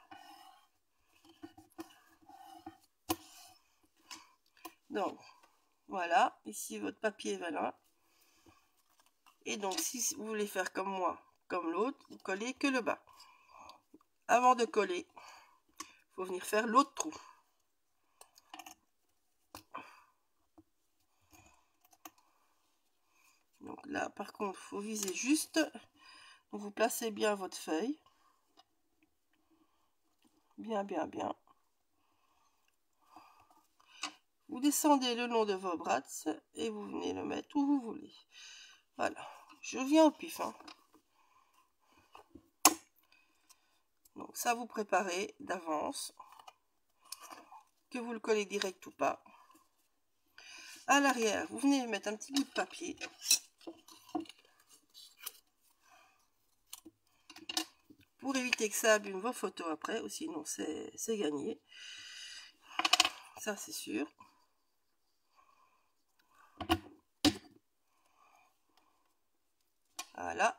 Donc, voilà. Ici, votre papier va là. Et donc, si vous voulez faire comme moi, comme l'autre, vous collez que le bas. Avant de coller, il faut venir faire l'autre trou. Donc là, par contre, il faut viser juste. Donc vous placez bien votre feuille. Bien, bien, bien. Vous descendez le long de vos bras et vous venez le mettre où vous voulez. Voilà. Je viens au pif. Hein. Donc ça, vous préparez d'avance. Que vous le collez direct ou pas. À l'arrière, vous venez mettre un petit bout de papier. Pour éviter que ça abîme vos photos après, ou sinon c'est gagné. Ça, c'est sûr. Voilà.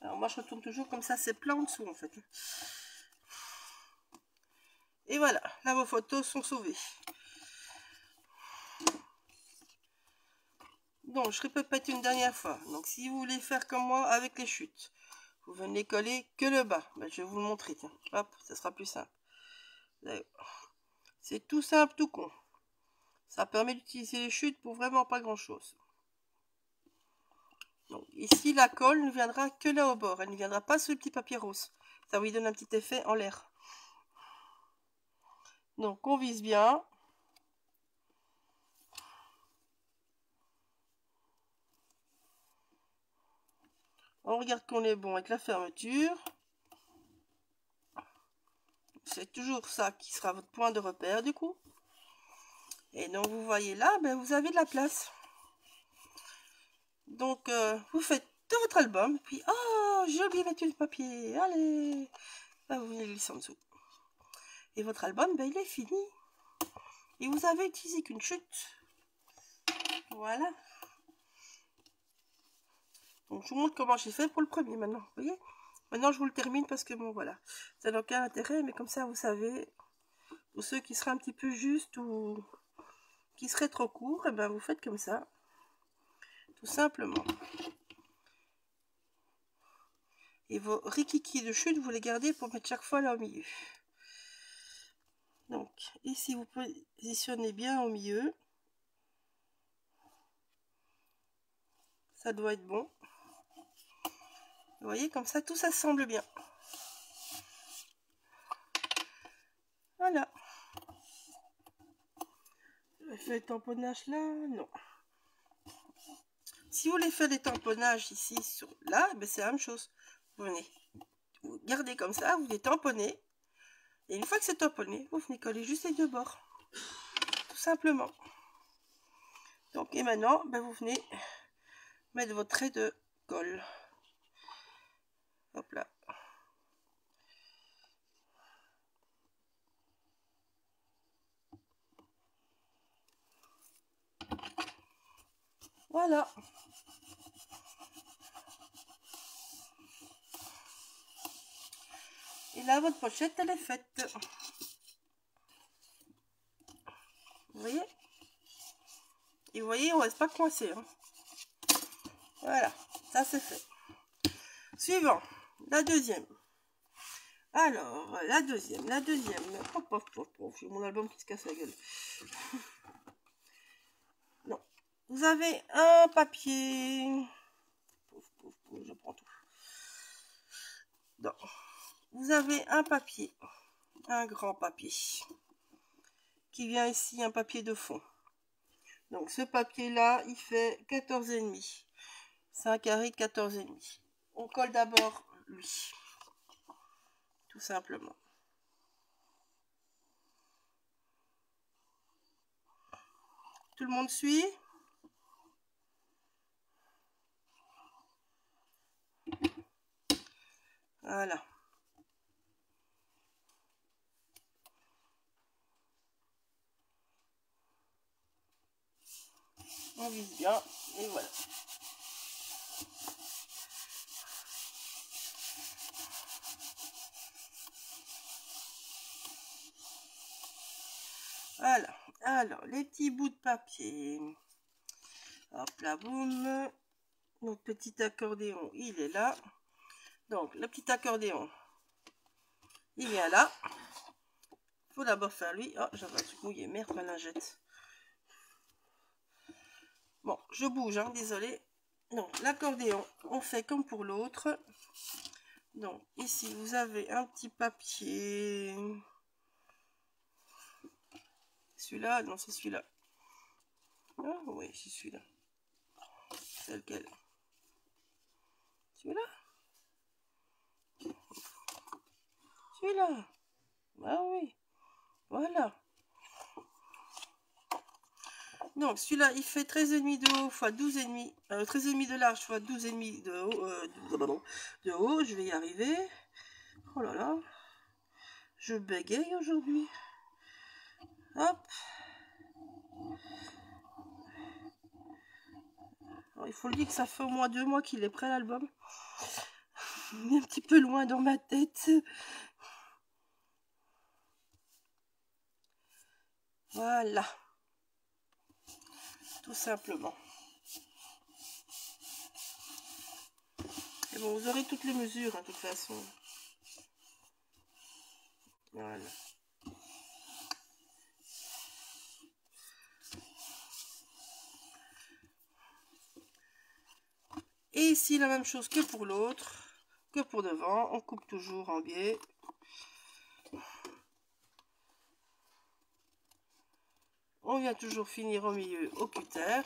Alors moi, je retourne toujours comme ça, c'est plein en dessous en fait. Et voilà, là, vos photos sont sauvées. Donc, je répète une dernière fois. Donc, si vous voulez faire comme moi avec les chutes, vous venez coller que le bas. Ben, je vais vous le montrer. Tiens. Hop, ça sera plus simple. C'est tout simple, tout con. Ça permet d'utiliser les chutes pour vraiment pas grand chose. Donc, ici, la colle ne viendra que là au bord. Elle ne viendra pas sur le petit papier rose. Ça vous donne un petit effet en l'air. Donc, on vise bien. On regarde qu'on est bon avec la fermeture. C'est toujours ça qui sera votre point de repère du coup. Et donc vous voyez là, ben, vous avez de la place. Donc vous faites tout votre album. Puis, oh, j'ai oublié de mettre le papier. Allez, ben, vous venez le glisser en dessous. Et votre album, ben, il est fini. Et vous avez utilisé qu'une chute. Voilà. Donc je vous montre comment j'ai fait pour le premier maintenant. Vous voyez? Maintenant je vous le termine parce que bon voilà. Ça n'a aucun intérêt, mais comme ça vous savez. Pour ceux qui seraient un petit peu justes ou qui seraient trop courts, et ben vous faites comme ça. Tout simplement. Et vos rikiki de chute, vous les gardez pour mettre chaque fois là au milieu. Donc ici vous positionnez bien au milieu. Ça doit être bon. Vous voyez, comme ça, tout ça semble bien. Voilà. Je fais le tamponnage là, non. Si vous voulez faire des tamponnages ici, là, ben c'est la même chose. Vous venez, vous gardez comme ça, vous les tamponnez. Et une fois que c'est tamponné, vous venez coller juste les deux bords. Tout simplement. Donc, et maintenant, ben vous venez mettre votre trait de colle. Hop là. Voilà. Et là, votre pochette, elle est faite. Vous voyez? Et vous voyez, on ne reste pas coincé. Hein. Voilà, ça c'est fait. Suivant, la deuxième. Alors, la deuxième. Hop, hop, hop, hop. J'ai mon album qui se casse la gueule. Non. Vous avez un papier. Pouf, pouf, pouf, je prends tout. Non. Vous avez un papier. Un grand papier. Qui vient ici, un papier de fond. Donc, ce papier-là, il fait 14,5. C'est un carré de 14,5. On colle d'abord lui. Tout simplement. Tout le monde suit? Voilà. On vise bien et voilà. Voilà. Alors, les petits bouts de papier. Hop là, boum. Notre petit accordéon, il est là. Donc, le petit accordéon, il vient là. Il faut d'abord faire lui. Oh, j'avais un truc mouillé. Merde, ma lingette. Bon, je bouge, hein, désolé. Donc, l'accordéon, on fait comme pour l'autre. Donc, ici, vous avez un petit papier. Celui-là, non, c'est celui-là. Ah, oui, c'est celui-là. C'est lequel? Celui-là? Celui-là? Ah oui, voilà. Donc, celui-là, il fait 13,5 de haut fois 12,5. 13,5 de large fois 12,5 de haut. De haut, je vais y arriver. Oh là là. Je bégaye aujourd'hui. Hop. Alors, il faut le dire que ça fait au moins 2 mois qu'il est prêt, l'album. Il est un petit peu loin dans ma tête. Voilà. Tout simplement. Et bon, vous aurez toutes les mesures, hein, de toute façon. Voilà. Et ici, la même chose que pour l'autre, que pour devant. On coupe toujours en biais. On vient toujours finir au milieu au cutter.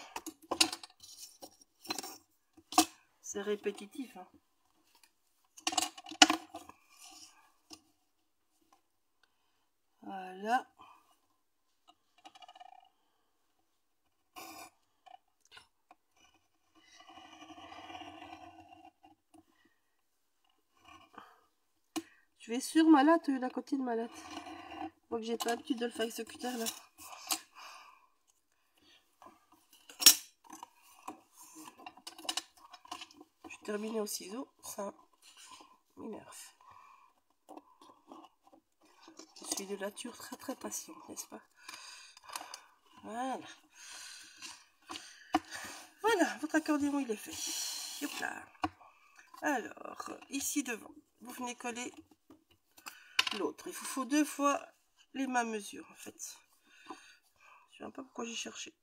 C'est répétitif, hein. Voilà. Je vais sur ma latte, la côté de ma latte. Moi que j'ai pas l'habitude de le faire avec ce cutter là. Je vais terminer au ciseau, ça m'énerve. Je suis de nature très très patiente, n'est-ce pas? Voilà. Voilà, votre accordéon il est fait. Hop là. Alors, ici devant, vous venez coller l'autre. Il vous faut 2 fois les mêmes mesures en fait. Je ne sais pas pourquoi j'ai cherché.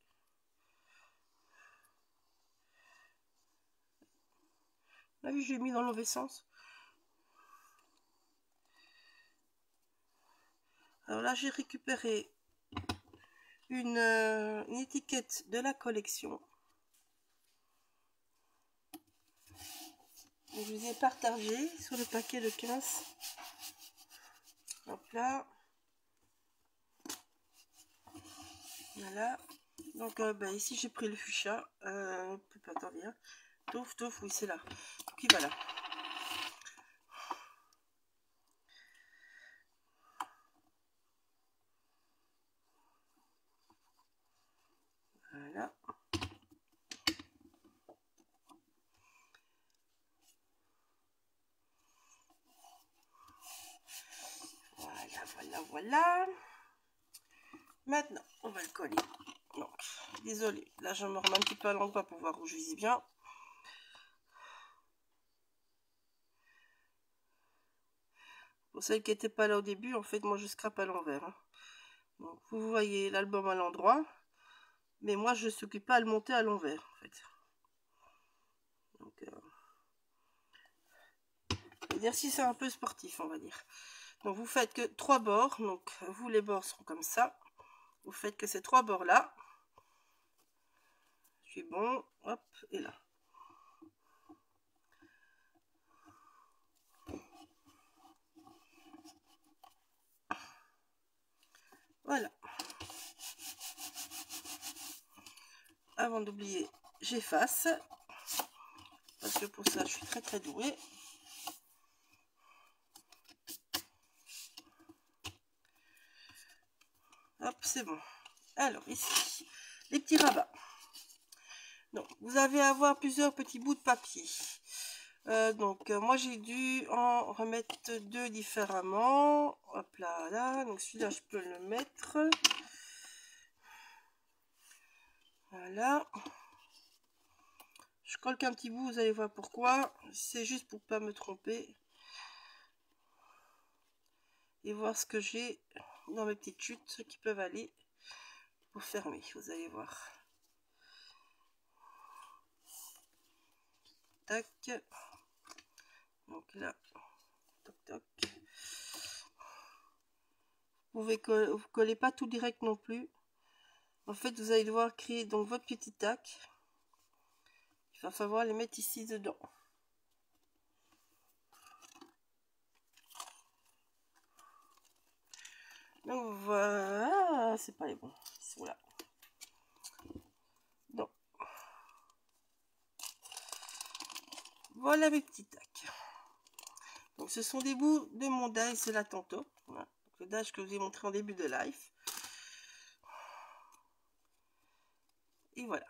Là, je l'ai mis dans le mauvais sens. Alors là, j'ai récupéré une étiquette de la collection. Je vous ai partagé sur le paquet de 15. Hop là. Voilà. Donc ici j'ai pris le fuchsia. Attendez. Hein. Touf, touf, oui c'est là. Donc voilà. Voilà. Voilà. Maintenant, on va le coller. Donc, désolé, là je me remets un petit peu à l'endroit pour voir où je vise bien. Pour celles qui n'étaient pas là au début, en fait, moi je scrape à l'envers. Hein. Donc, vous voyez l'album à l'endroit, mais moi je ne s'occupe pas à le monter à l'envers, en fait. Donc, l'exercice est un peu sportif, on va dire. Donc, vous faites que 3 bords. Donc, vous, les bords seront comme ça. Vous faites que ces 3 bords là. Je suis bon. Hop, et là. Voilà. Avant d'oublier, j'efface. Parce que pour ça, je suis très très douée. Hop, c'est bon. Alors, ici, les petits rabats. Donc, vous allez avoir plusieurs petits bouts de papier. Moi, j'ai dû en remettre 2 différemment. Hop là, là. Donc, celui-là, je peux le mettre. Voilà. Je colle qu'un petit bout, vous allez voir pourquoi. C'est juste pour pas me tromper. Et voir ce que j'ai dans mes petites chutes qui peuvent aller pour fermer. Vous allez voir. Tac. Donc là, toc toc. Vous collez pas tout direct non plus. En fait, vous allez devoir créer donc votre petit tac. Il va falloir les mettre ici dedans. Donc voilà, c'est pas les bons. Ils sont là. Donc voilà mes petits tacs. Donc ce sont des bouts de mon die, c'est la tantôt. Voilà. Le dash que je vous ai montré en début de live. Et voilà.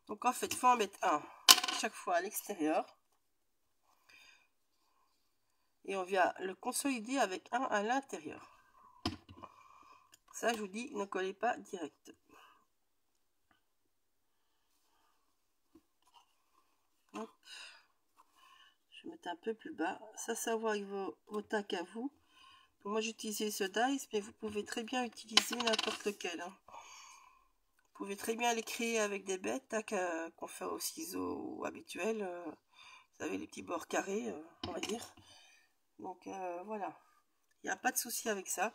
Donc en fait, il faut en mettre un chaque fois à l'extérieur. Et on vient le consolider avec un à l'intérieur. Ça, je vous dis, ne collez pas direct. Hop. Je vais mettre un peu plus bas. Ça va avec vos tacs à vous. Donc moi, j'utilisais ce dice, mais vous pouvez très bien utiliser n'importe lequel. Hein. Vous pouvez très bien les créer avec des bêtes, tac, qu'on fait au ciseau habituel. Vous savez, les petits bords carrés, on va dire. Donc voilà. Il n'y a pas de souci avec ça.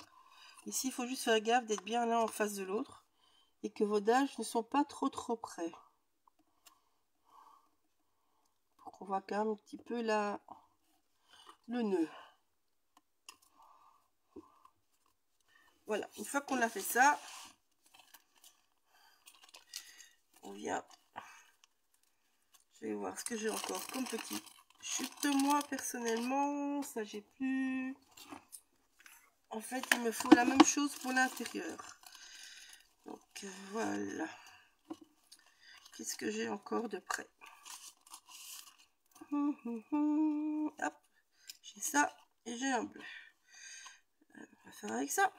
Ici, il faut juste faire gaffe d'être bien l'un en face de l'autre. Et que vos dashes ne sont pas trop près. Pour qu'on voit quand même un petit peu le nœud. Voilà, une fois qu'on a fait ça, on vient. Je vais voir ce que j'ai encore comme petit chute. Moi, personnellement, ça j'ai plus. En fait, il me faut la même chose pour l'intérieur. Donc, voilà. Qu'est-ce que j'ai encore de près? Hop, j'ai ça et j'ai un bleu. On va faire avec ça.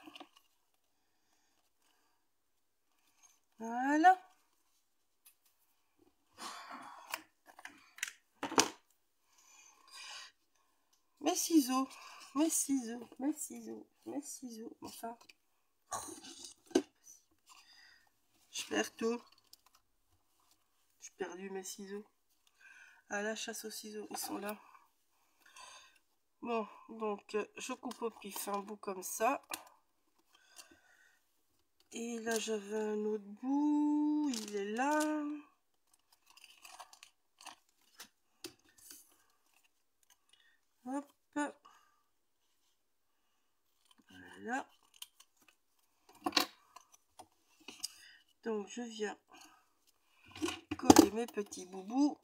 Voilà. Mes ciseaux, mes ciseaux, mes ciseaux, mes ciseaux. Enfin, je perds tout. J'ai perdu mes ciseaux. À la chasse aux ciseaux, ils sont là. Bon, donc je coupe au pif un bout comme ça. Et là, j'avais un autre bout. Il est là. Hop. Voilà. Donc, je viens coller mes petits boubous.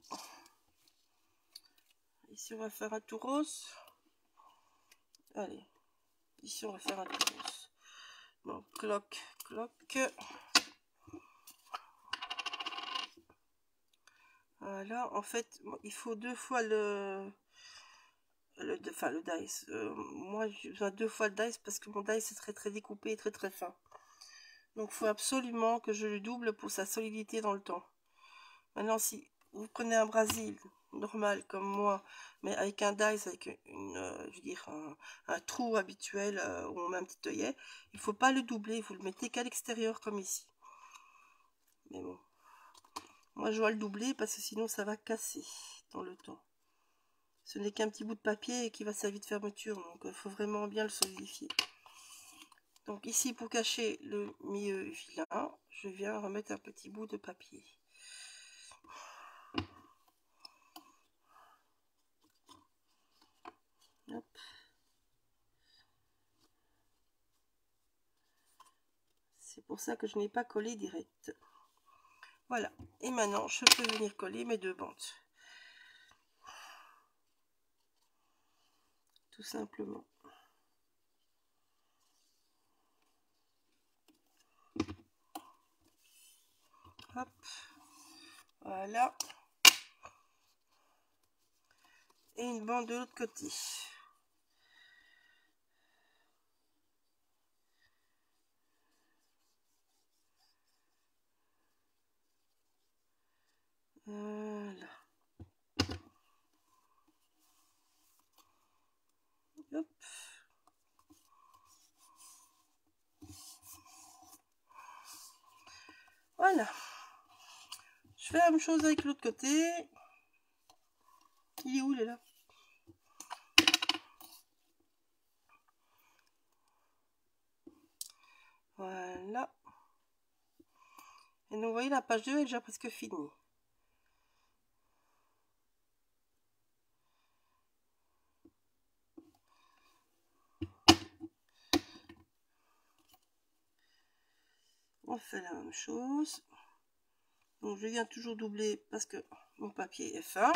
Ici, on va faire un tour rose. Allez. Ici, on va faire un tour rose. Donc, cloc, cloc. Voilà. En fait, il faut 2 fois le dice. Moi, j'ai besoin 2 fois le dice parce que mon dice est très découpé et très fin. Donc, il faut absolument que je le double pour sa solidité dans le temps. Maintenant, si vous prenez un Brésil normal comme moi, mais avec un dice, avec je veux dire un trou habituel où on met un petit œillet, il faut pas le doubler, vous le mettez qu'à l'extérieur comme ici. Mais bon, moi je dois le doubler parce que sinon ça va casser dans le temps. Ce n'est qu'un petit bout de papier qui va servir de fermeture, donc il faut vraiment bien le solidifier. Donc ici, pour cacher le milieu vilain, je viens remettre un petit bout de papier. Hop. C'est pour ça que je n'ai pas collé direct. Voilà. Et maintenant, je peux venir coller mes 2 bandes. Tout simplement. Hop. Voilà. Et une bande de l'autre côté. Voilà. Je fais la même chose avec l'autre côté. Il est où, il est là? Voilà. Et donc, vous voyez, la page 2 est déjà presque finie. On fait la même chose. Donc, je viens toujours doubler parce que mon papier est fin.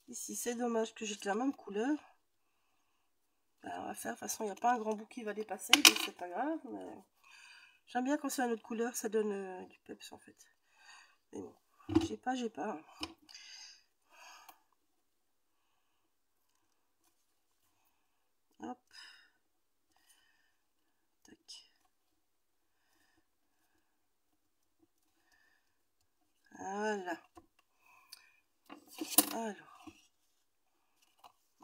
Ici, c'est dommage que j'ai la même couleur. Ben, on va faire, de toute façon, il n'y a pas un grand bout qui va dépasser, donc c'est pas grave. Mais j'aime bien quand c'est une autre couleur, ça donne du peps en fait. Mais bon, j'ai pas. Hop. Tac. Voilà. Alors.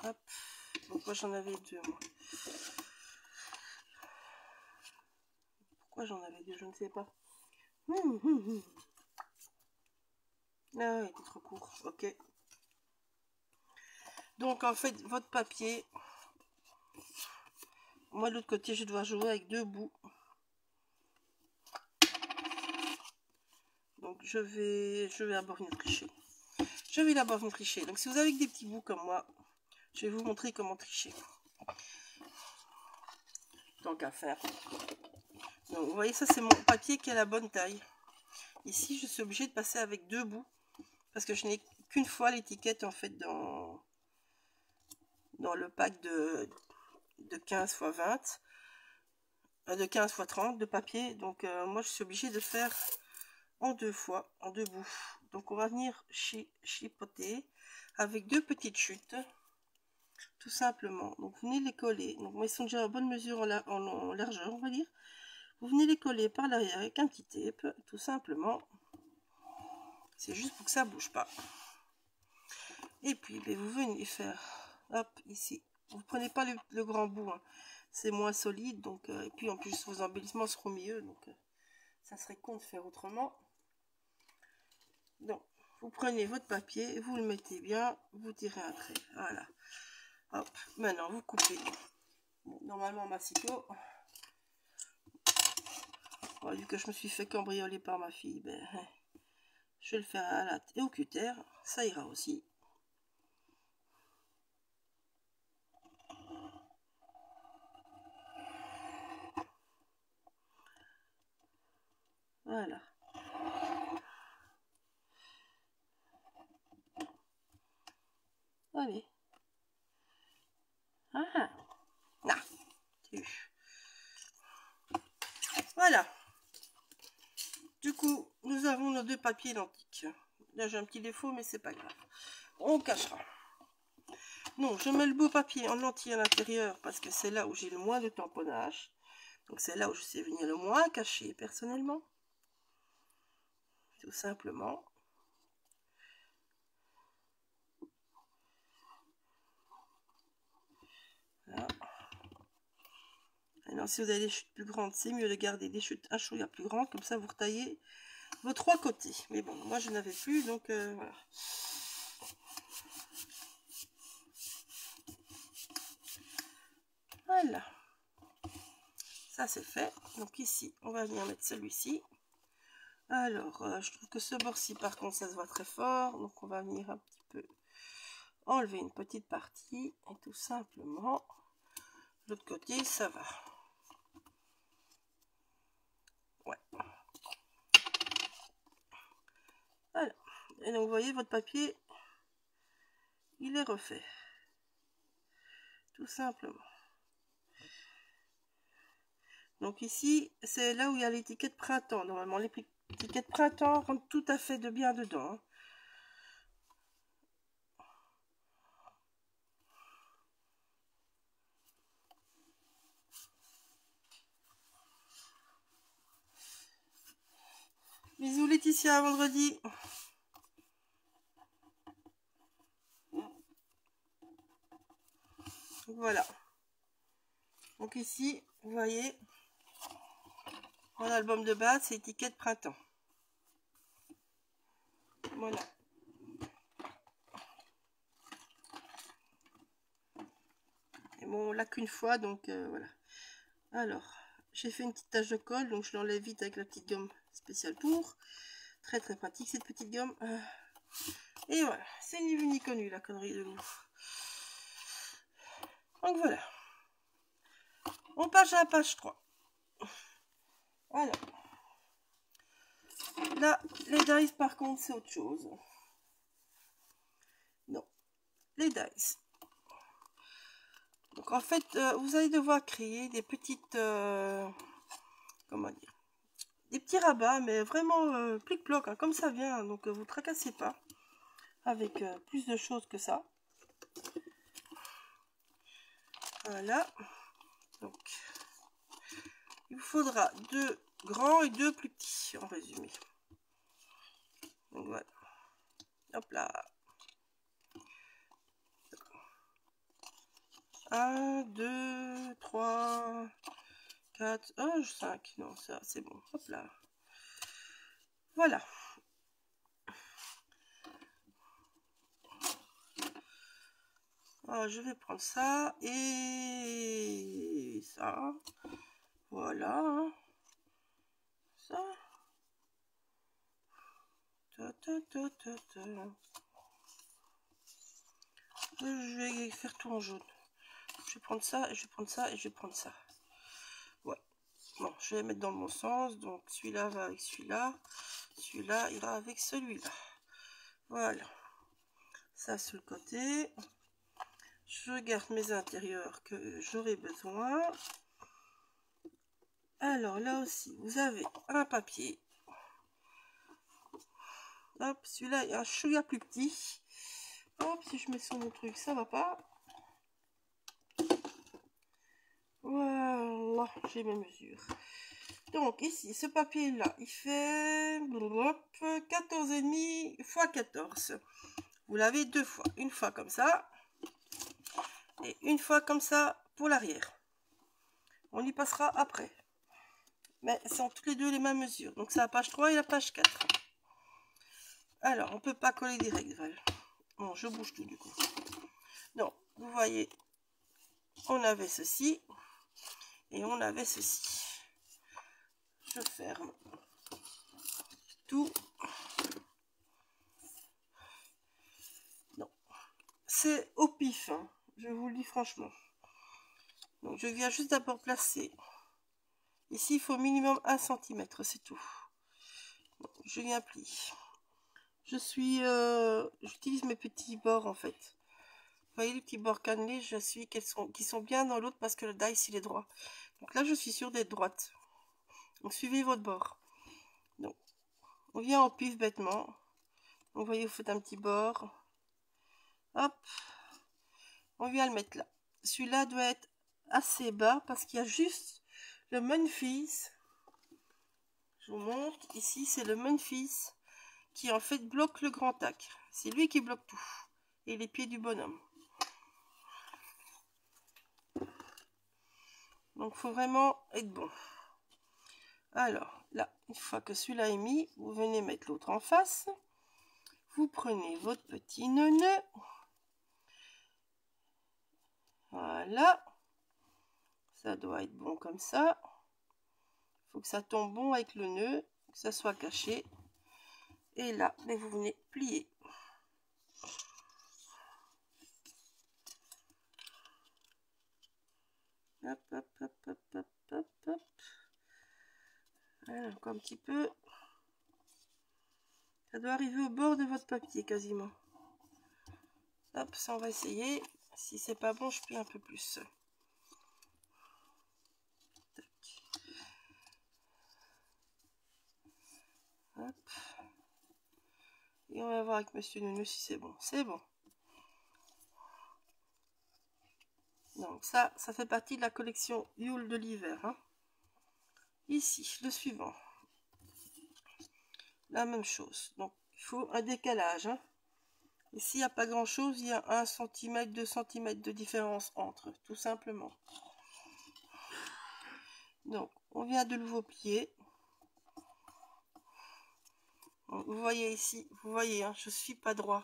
Hop. Pourquoi j'en avais deux, moi? Pourquoi j'en avais deux? Je ne sais pas. Ah, il était trop court. Ok. Donc, en fait, votre papier... Moi, de l'autre côté, je dois jouer avec deux bouts. Donc, je vais d'abord venir tricher. Je vais d'abord venir tricher. Donc, si vous avez des petits bouts comme moi, je vais vous montrer comment tricher. Tant qu'à faire. Donc, vous voyez, ça, c'est mon papier qui a la bonne taille. Ici, je suis obligée de passer avec deux bouts. Parce que je n'ai qu'une fois l'étiquette, en fait, dans le pack de 15 x 20. De 15 x 30 de papier. Donc, moi, je suis obligée de faire en deux fois, en deux bouts. Donc, on va venir chipoter avec deux petites chutes. Tout simplement. Donc, vous venez les coller. Donc, moi, ils sont déjà à bonne mesure en largeur, on va dire. Vous venez les coller par l'arrière avec un petit tape, tout simplement. C'est juste pour que ça bouge pas. Et puis, ben, vous venez faire, hop, ici. Vous prenez pas le grand bout, hein. C'est moins solide. Donc, et puis, en plus, vos embellissements seront mieux. Donc, ça serait con de faire autrement. Donc, vous prenez votre papier, vous le mettez bien, vous tirez un trait. Voilà. Hop, maintenant, vous coupez. Bon, normalement, ma ciseau... Bon, vu que je me suis fait cambrioler par ma fille, ben, je vais le faire à la latte et au cutter, ça ira aussi. Voilà. Allez. Ah, là. Voilà. Du coup, nous avons nos deux papiers identiques. Là, j'ai un petit défaut, mais c'est pas grave. On cachera. Non, je mets le beau papier en entier à l'intérieur parce que c'est là où j'ai le moins de tamponnage. Donc, c'est là où je sais venir le moins cacher, personnellement. Tout simplement. Voilà. Alors, si vous avez des chutes plus grandes, c'est mieux de garder des chutes un chouïa plus grandes. Comme ça, vous retaillez vos trois côtés. Mais bon, moi, je n'avais plus, donc voilà. Voilà. Ça, c'est fait. Donc ici, on va venir mettre celui-ci. Alors, je trouve que ce bord-ci, par contre, ça se voit très fort. Donc, on va venir un petit peu enlever une petite partie. Et tout simplement, de l'autre côté, ça va. Ouais. Voilà. Et donc, vous voyez, votre papier, il est refait. Tout simplement. Donc ici, c'est là où il y a l'étiquette printemps. Normalement, l'étiquette printemps rentre tout à fait de bien dedans. Bisous Laetitia, à vendredi. Voilà. Donc ici, vous voyez, Mon album de base, c'est étiquette printemps. Voilà. Et bon, on l'a qu'une fois, donc voilà. Alors, j'ai fait une petite tache de colle, donc je l'enlève vite avec la petite gomme spéciale pour. Très très pratique cette petite gomme. Et voilà, c'est ni vu ni connu la connerie de loup. Donc voilà. On passe à la page 3. Alors. Là, les dice par contre, c'est autre chose. Non, les dice. Donc en fait, vous allez devoir créer des petites... comment dire, des petits rabats, mais vraiment plic-ploc, hein, comme ça vient. Donc vous tracassez pas avec plus de choses que ça. Voilà. Donc, il vous faudra 2 grands et 2 plus petits, en résumé. Donc voilà. Hop là. 1, 2, 3, 4, 5. Non, ça, c'est bon. Hop là. Voilà. Alors, je vais prendre ça et ça. Voilà. Ça. Je vais faire tout en jaune. Je vais prendre ça, et je vais prendre ça, et je vais prendre ça. Ouais. Bon, je vais les mettre dans le bon sens. Donc, celui-là va avec celui-là. Celui-là ira avec celui-là. Voilà. Ça sur le côté. Je garde mes intérieurs que j'aurai besoin. Alors, là aussi, vous avez un papier. Hop, celui-là est un chouïa plus petit. Hop, si je mets sur mon truc, ça va pas. Voilà, j'ai mes mesures. Donc ici, ce papier-là, il fait 14,5 x 14. Vous l'avez 2 fois. Une fois comme ça. Et une fois comme ça pour l'arrière. On y passera après. Mais c'est toutes les deux les mêmes mesures. Donc c'est la page 3 et la page 4. Alors, on peut pas coller direct, Val. Bon, je bouge tout du coup. Donc, vous voyez, on avait ceci. Et on avait ceci. Je ferme tout. Non. C'est au pif, hein. Je vous le dis franchement. Donc, je viens juste d'abord placer. Ici, il faut minimum 1 cm, c'est tout. Donc, je viens plier. J'utilise mes petits bords en fait. Vous voyez les petits bords cannelés, je suis qui sont bien dans l'autre parce que le dice il est droit. Donc là, je suis sûre d'être droite. Donc suivez votre bord. Donc, on vient en pif bêtement. Donc, vous voyez, vous faites un petit bord. Hop. On vient le mettre là. Celui-là doit être assez bas parce qu'il y a juste le Memphis. Je vous montre. Ici, c'est le Memphis qui en fait bloque le grand tac. C'est lui qui bloque tout. Et les pieds du bonhomme. Donc, il faut vraiment être bon. Alors, là, une fois que celui-là est mis, vous venez mettre l'autre en face. Vous prenez votre petit nœud. Voilà. Ça doit être bon comme ça. Il faut que ça tombe bon avec le nœud, que ça soit caché. Et là, vous venez plier. Hop, hop, hop, hop, hop, hop, hop. Voilà, encore un petit peu. Ça doit arriver au bord de votre papier quasiment. Hop, ça on va essayer. Si c'est pas bon, je plie un peu plus. Tac. Hop. Et on va voir avec Monsieur Nounou si c'est bon. C'est bon. Donc ça fait partie de la collection Yule de l'hiver. Hein. Ici, le suivant. La même chose. Donc, il faut un décalage. Hein. Et s'il n'y a pas grand chose, il y a 1 cm, 2 cm de différence entre, tout simplement. Donc, on vient de nouveau plier. Vous voyez ici, vous voyez, hein, je suis pas droit.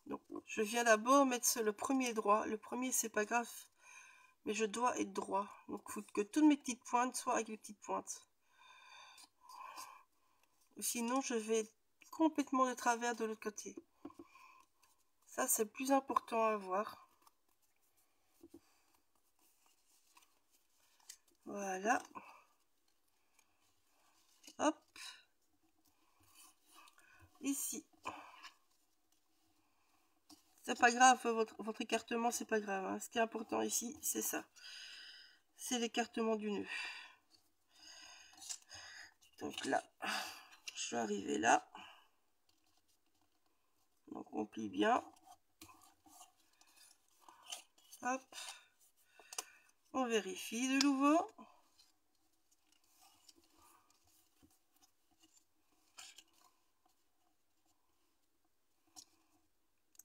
Donc, je viens d'abord mettre le premier droit. Le premier, c'est pas grave, mais je dois être droit. Donc, il faut que toutes mes petites pointes soient avec les petites pointes. Sinon, je vais complètement de travers de l'autre côté. Ça, c'est le plus important à voir. Voilà. Hop. Ici. C'est pas grave, votre écartement, c'est pas grave. Hein. Ce qui est important ici, c'est ça. C'est l'écartement du nœud. Donc là, je suis arrivée là. Donc on plie bien. Hop. On vérifie de nouveau.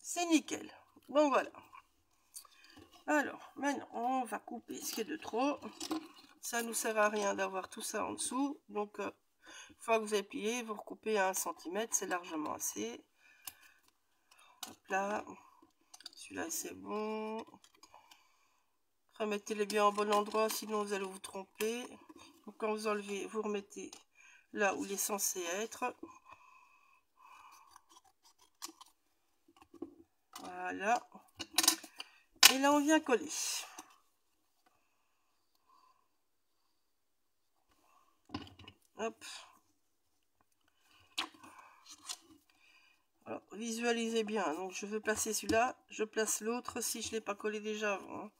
C'est nickel. Bon voilà. Alors, maintenant, on va couper ce qui est de trop. Ça nous sert à rien d'avoir tout ça en dessous. Donc, une fois que vous avez plié, vous recoupez à 1 cm. C'est largement assez. Hop là. Celui-là, c'est bon. Remettez-les bien au bon endroit, sinon vous allez vous tromper. Donc, quand vous enlevez, vous remettez là où il est censé être. Voilà. Et là, on vient coller. Hop. Alors, visualisez bien. Donc, je veux placer celui-là. Je place l'autre si je ne l'ai pas collé déjà avant.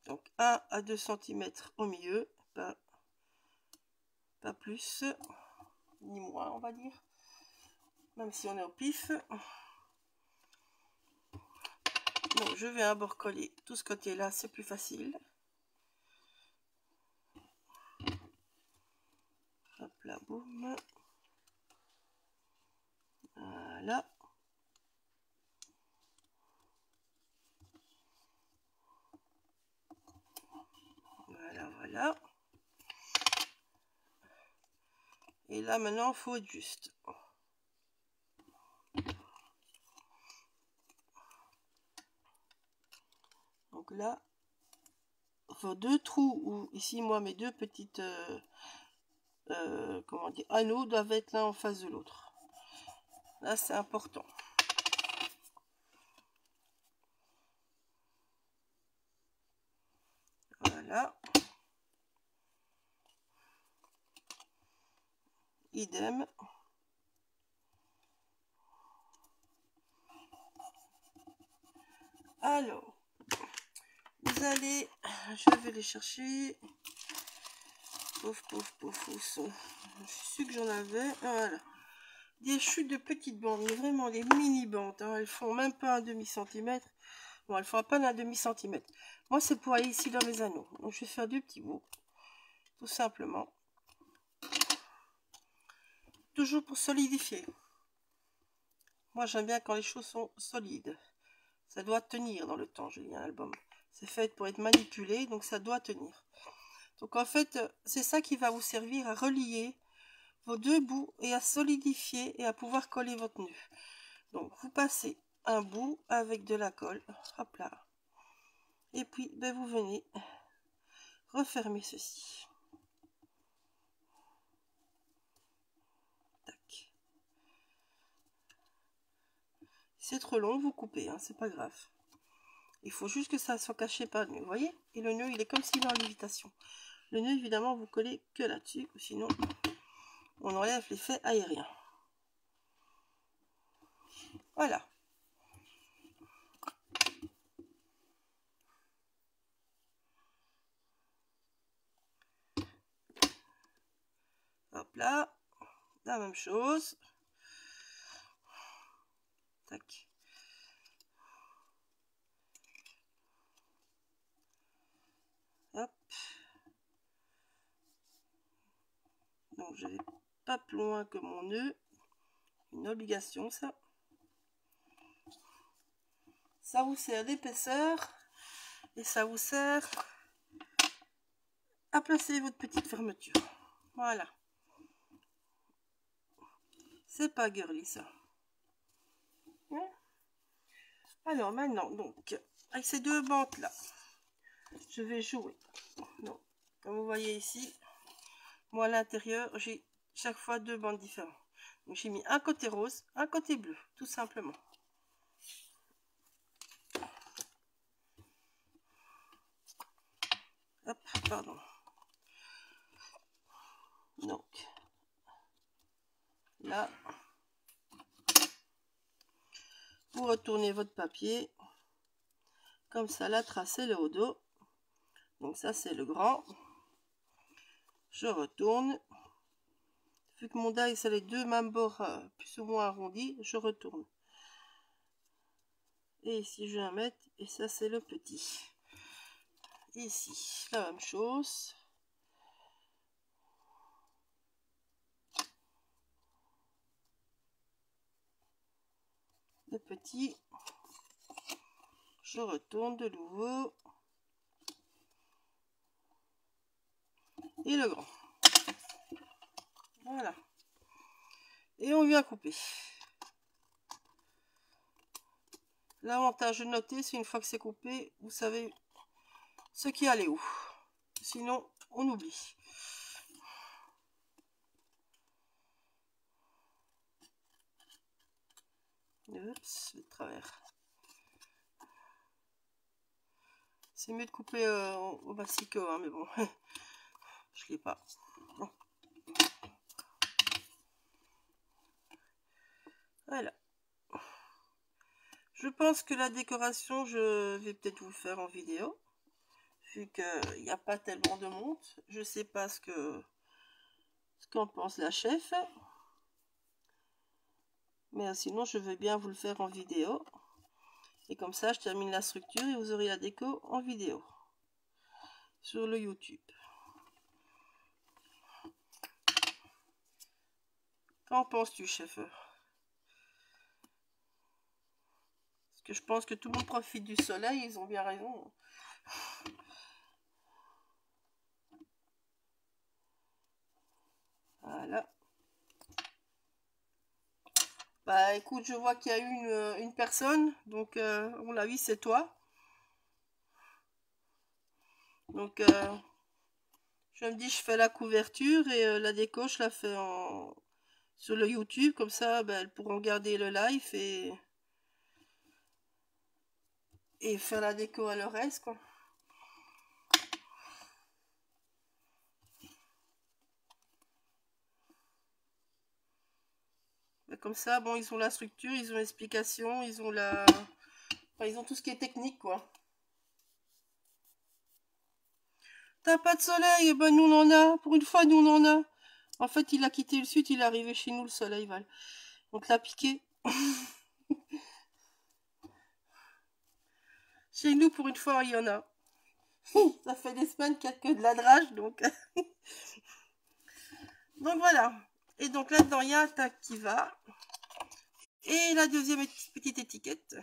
Donc, 1 à 2 cm au milieu. Pas plus, ni moins, on va dire. Même si on est au pif. Bon, je vais d'abord coller tout ce côté-là. C'est plus facile. Hop là, boum. Voilà. Voilà, voilà. Et là, maintenant, il faut être juste. Donc là, vos deux trous, ou ici, moi, mes deux petites, comment dire, anneaux doivent être l'un en face de l'autre. Là, c'est important. Voilà. Idem. Alors, vous allez, je vais les chercher. Pouf, pouf, pouf, pouf. Je suis sûre que j'en avais. Voilà. Des chutes de petites bandes, mais vraiment des mini bandes. Hein. Elles font même pas un demi-centimètre. Bon, elles font à peine un demi-centimètre. Moi, c'est pour aller ici dans mes anneaux. Donc, je vais faire deux petits bouts. Tout simplement. Toujours pour solidifier. Moi, j'aime bien quand les choses sont solides. Ça doit tenir dans le temps, j'ai un album. C'est fait pour être manipulé, donc ça doit tenir. Donc en fait, c'est ça qui va vous servir à relier vos deux bouts et à solidifier et à pouvoir coller votre nœud. Donc vous passez un bout avec de la colle, hop là. Et puis ben, vous venez refermer ceci. Tac. Si c'est trop long, vous coupez, hein, c'est pas grave. Il faut juste que ça soit caché par le nœud, vous voyez. Et le nœud, il est comme s'il est en lévitation. Le nœud, évidemment, vous collez que là-dessus, sinon on enlève l'effet aérien. Voilà. Hop là. La même chose. Tac. Hop. Donc je vais pas plus loin que mon nœud. Une obligation ça. Ça vous sert d'épaisseur. Et ça vous sert à placer votre petite fermeture. Voilà. C'est pas girly ça. Hein? Alors maintenant, donc, avec ces deux bandes là, je vais jouer. Donc, comme vous voyez ici, moi à l'intérieur, j'ai chaque fois deux bandes différentes. Donc j'ai mis un côté rose, un côté bleu, tout simplement. Hop, pardon. Donc, là, vous retournez votre papier. Comme ça, la trace est le haut dos. Donc ça, c'est le grand. Je retourne. Vu que mon die, c'est les deux mêmes bords plus ou moins arrondis, je retourne. Et ici, je vais mettre. Et ça, c'est le petit. Ici, la même chose. Le petit. Je retourne de nouveau. Et le grand. Voilà. Et on vient couper. L'avantage de noter, c'est une fois que c'est coupé, vous savez ce qui allait où. Sinon, on oublie. Oups, de travers. C'est mieux de couper au massicot, hein, mais bon, je l'ai pas. Bon. Voilà. Je pense que la décoration, je vais peut-être vous le faire en vidéo. Vu qu'il n'y a pas tellement de monde. Je sais pas ce qu'en pense la chef. Mais sinon, je veux bien vous le faire en vidéo. Et comme ça, je termine la structure et vous aurez la déco en vidéo. Sur le YouTube. Qu'en penses-tu, chef? Parce que je pense que tout le monde profite du soleil, ils ont bien raison. Voilà. Bah écoute, je vois qu'il y a eu une personne, donc on l'a vu, c'est toi. Donc je me dis, je fais la couverture et la déco, je la fais sur le YouTube, comme ça bah, elles pourront garder le live et faire la déco à leur aise, quoi. Bah, comme ça, bon, ils ont la structure, ils ont l'explication, ils ont enfin, ils ont tout ce qui est technique, quoi. T'as pas de soleil? Eh ben nous on en a, pour une fois nous on en a. En fait, il a quitté le sud, il est arrivé chez nous, le soleil, Val. Donc l'a piqué. Chez nous, pour une fois, il y en a. Ça fait des semaines qu'il n'y a que de ladrage, donc... donc voilà. Et donc là-dedans, il y a un tag qui va. Et la deuxième petite étiquette.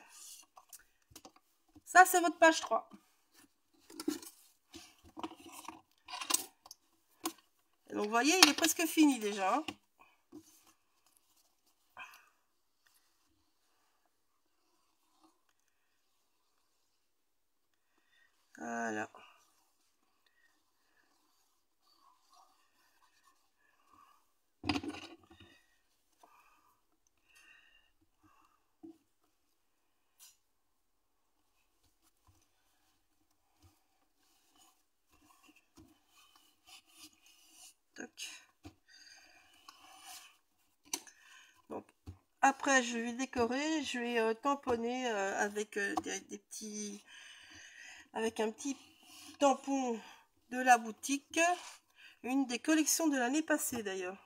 Ça, c'est votre page 3. Et donc, vous voyez, il est presque fini déjà. Hein. Voilà. Toc. Donc, après, je vais décorer, je vais tamponner avec des petits... Avec un petit tampon de la boutique. Une des collections de l'année passée d'ailleurs.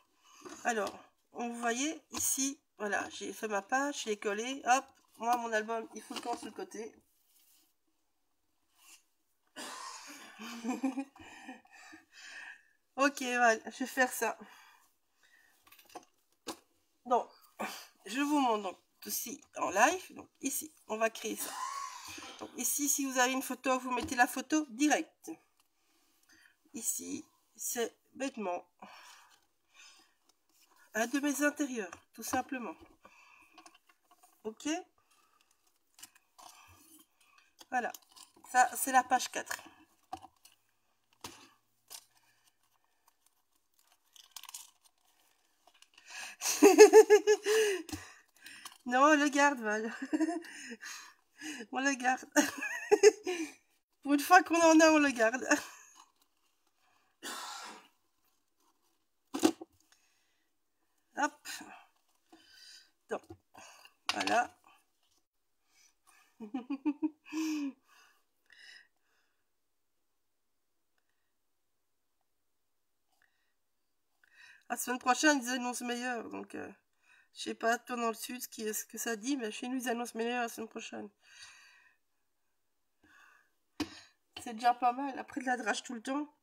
Alors, vous voyez ici, voilà, j'ai fait ma page, je l'ai collé, hop, moi mon album, il faut le camp sur le côté. Ok, voilà, je vais faire ça. Donc, je vous montre donc aussi en live. Donc ici, on va créer ça. Donc ici, si vous avez une photo, vous mettez la photo directe. Ici, c'est bêtement un de mes intérieurs, tout simplement. Ok, voilà, ça c'est la page 4. Non, on le garde, Val. On le garde. Pour une fois qu'on en a, on le garde. Hop. Donc, voilà. La semaine prochaine, ils annoncent meilleur. Donc, je sais pas, toi dans le sud, ce que ça dit, mais chez nous, ils annoncent meilleur la semaine prochaine. C'est déjà pas mal. Après de la drage tout le temps.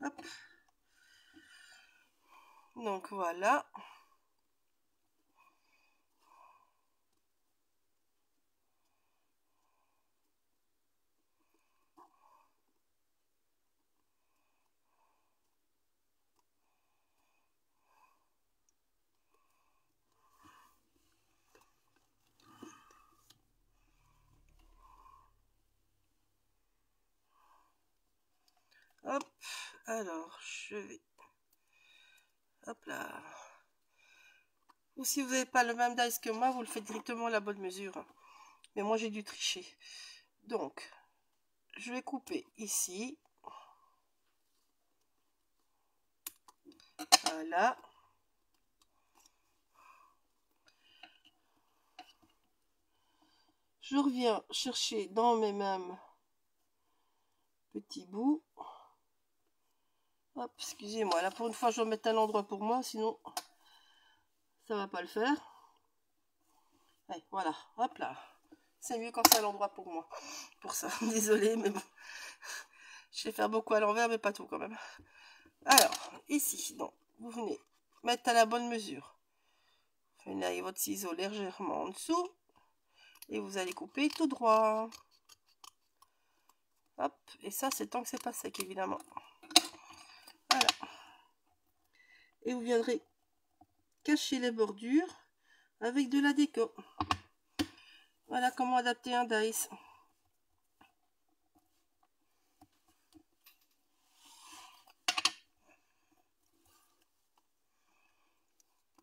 Hop. Donc, voilà. Hop. Alors, je vais... Hop là. Ou si vous n'avez pas le même dice que moi, vous le faites directement à la bonne mesure. Mais moi, j'ai dû tricher. Donc, je vais couper ici. Voilà. Je reviens chercher dans mes mêmes petits bouts. Hop, excusez-moi. Là, pour une fois, je dois mettre un endroit pour moi, sinon, ça va pas le faire. Allez, voilà. Hop là. C'est mieux quand c'est à l'endroit pour moi. Pour ça, désolé, mais bon. Je vais faire beaucoup à l'envers, mais pas tout quand même. Alors, ici, donc, vous venez mettre à la bonne mesure. Vous venez avec votre ciseau légèrement en dessous. Et vous allez couper tout droit. Hop, et ça, c'est tant que c'est pas sec, évidemment. Voilà. Et vous viendrez cacher les bordures avec de la déco. Voilà comment adapter un dice.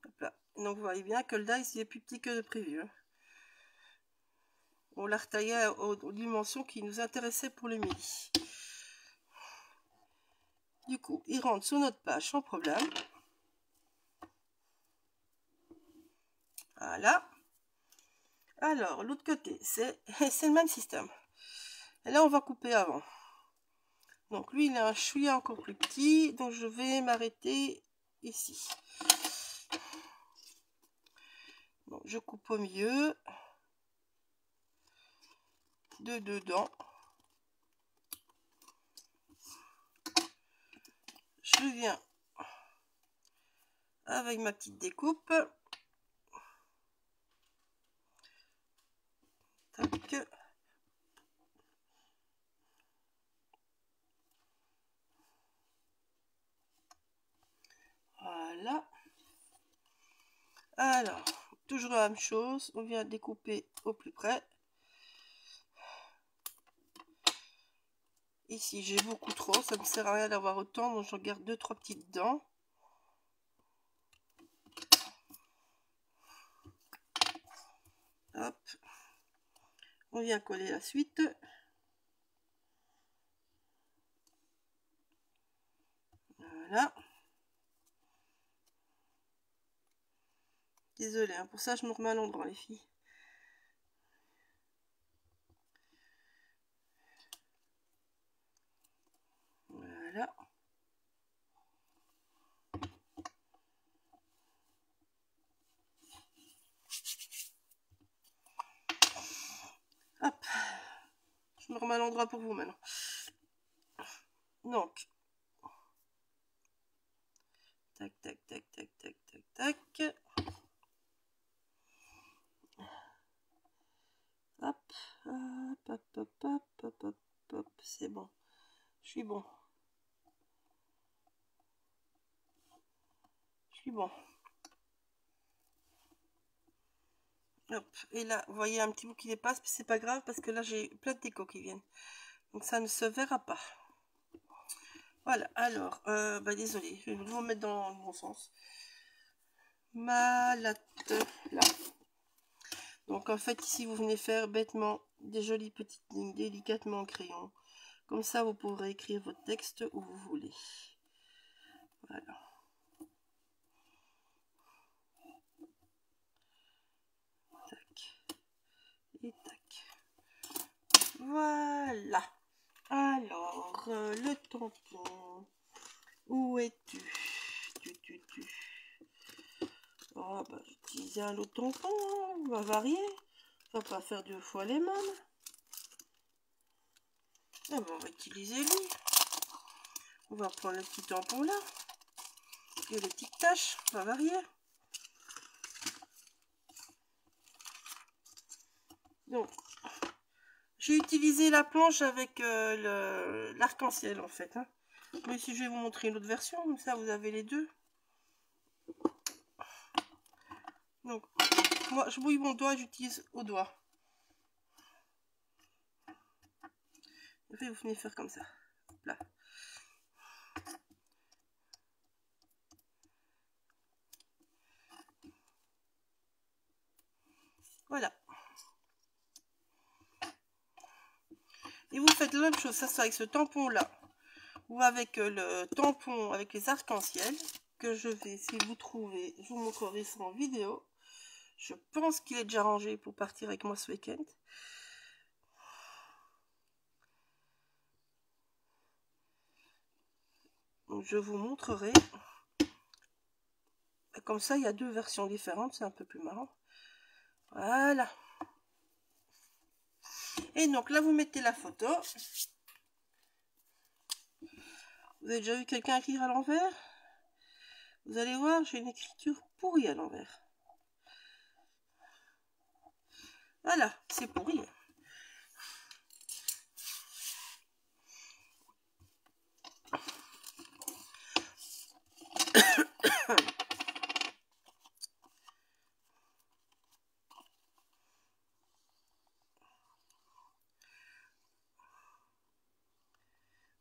Hop là. Donc vous voyez bien que le dice il est plus petit que de prévu. Hein. On l'a retaillé aux dimensions qui nous intéressaient pour le midi. Du coup, il rentre sur notre page sans problème. Voilà. Alors, l'autre côté, c'est le même système. Et là, on va couper avant. Donc, lui, il a un chouïa encore plus petit. Donc, je vais m'arrêter ici. Donc, je coupe au milieu. De dedans. Je viens avec ma petite découpe. Tac. Voilà. Alors, toujours la même chose. On vient découper au plus près. Ici, j'ai beaucoup trop. Ça ne me sert à rien d'avoir autant. Donc, je garde 2-3 petites dents. Hop. On vient coller la suite. Voilà. Désolée, hein, pour ça, je me remets à l'endroit, les filles. Voilà. Hop. Je me remets à l'endroit pour vous maintenant. Donc. Tac, tac, tac, tac, tac, tac, tac. Hop, hop, hop, hop, hop, hop, hop, hop. C'est bon. Je suis bon. Puis bon. Hop. Et là, vous voyez un petit bout qui dépasse, mais c'est pas grave parce que là, j'ai plein de déco qui viennent. Donc ça ne se verra pas. Voilà, alors, désolé, je vais vous mettre dans le bon sens. Ma latte, là. Donc en fait, ici, vous venez faire bêtement des jolies petites lignes délicatement en crayon. Comme ça, vous pourrez écrire votre texte où vous voulez. Voilà. Tac. Et tac. Voilà. Alors, le tampon. Où es-tu? Oh, bah, j'utilisais un autre tampon. Hein. On va varier. On va pas faire 2 fois les mêmes. Ah, bah, on va utiliser lui. On va prendre le petit tampon là. Et les petites taches. On va varier. Donc, j'ai utilisé la planche avec l'arc-en-ciel en fait. Hein. Mais si je vais vous montrer une autre version, comme ça vous avez les deux. Donc, moi je mouille mon doigt, j'utilise au doigt. Et puis vous venez faire comme ça. Là. Voilà. Et vous faites la même chose, ça c'est avec ce tampon là. Ou avec le tampon avec les arcs-en-ciel. Que je vais, si vous trouvez, je vous montrerai ça en vidéo. Je pense qu'il est déjà rangé pour partir avec moi ce week-end. Je vous montrerai. Comme ça, il y a 2 versions différentes, c'est un peu plus marrant. Voilà. Et donc là, vous mettez la photo. Vous avez déjà vu quelqu'un écrire à l'envers? Vous allez voir, j'ai une écriture pourrie à l'envers. Voilà, c'est pourri.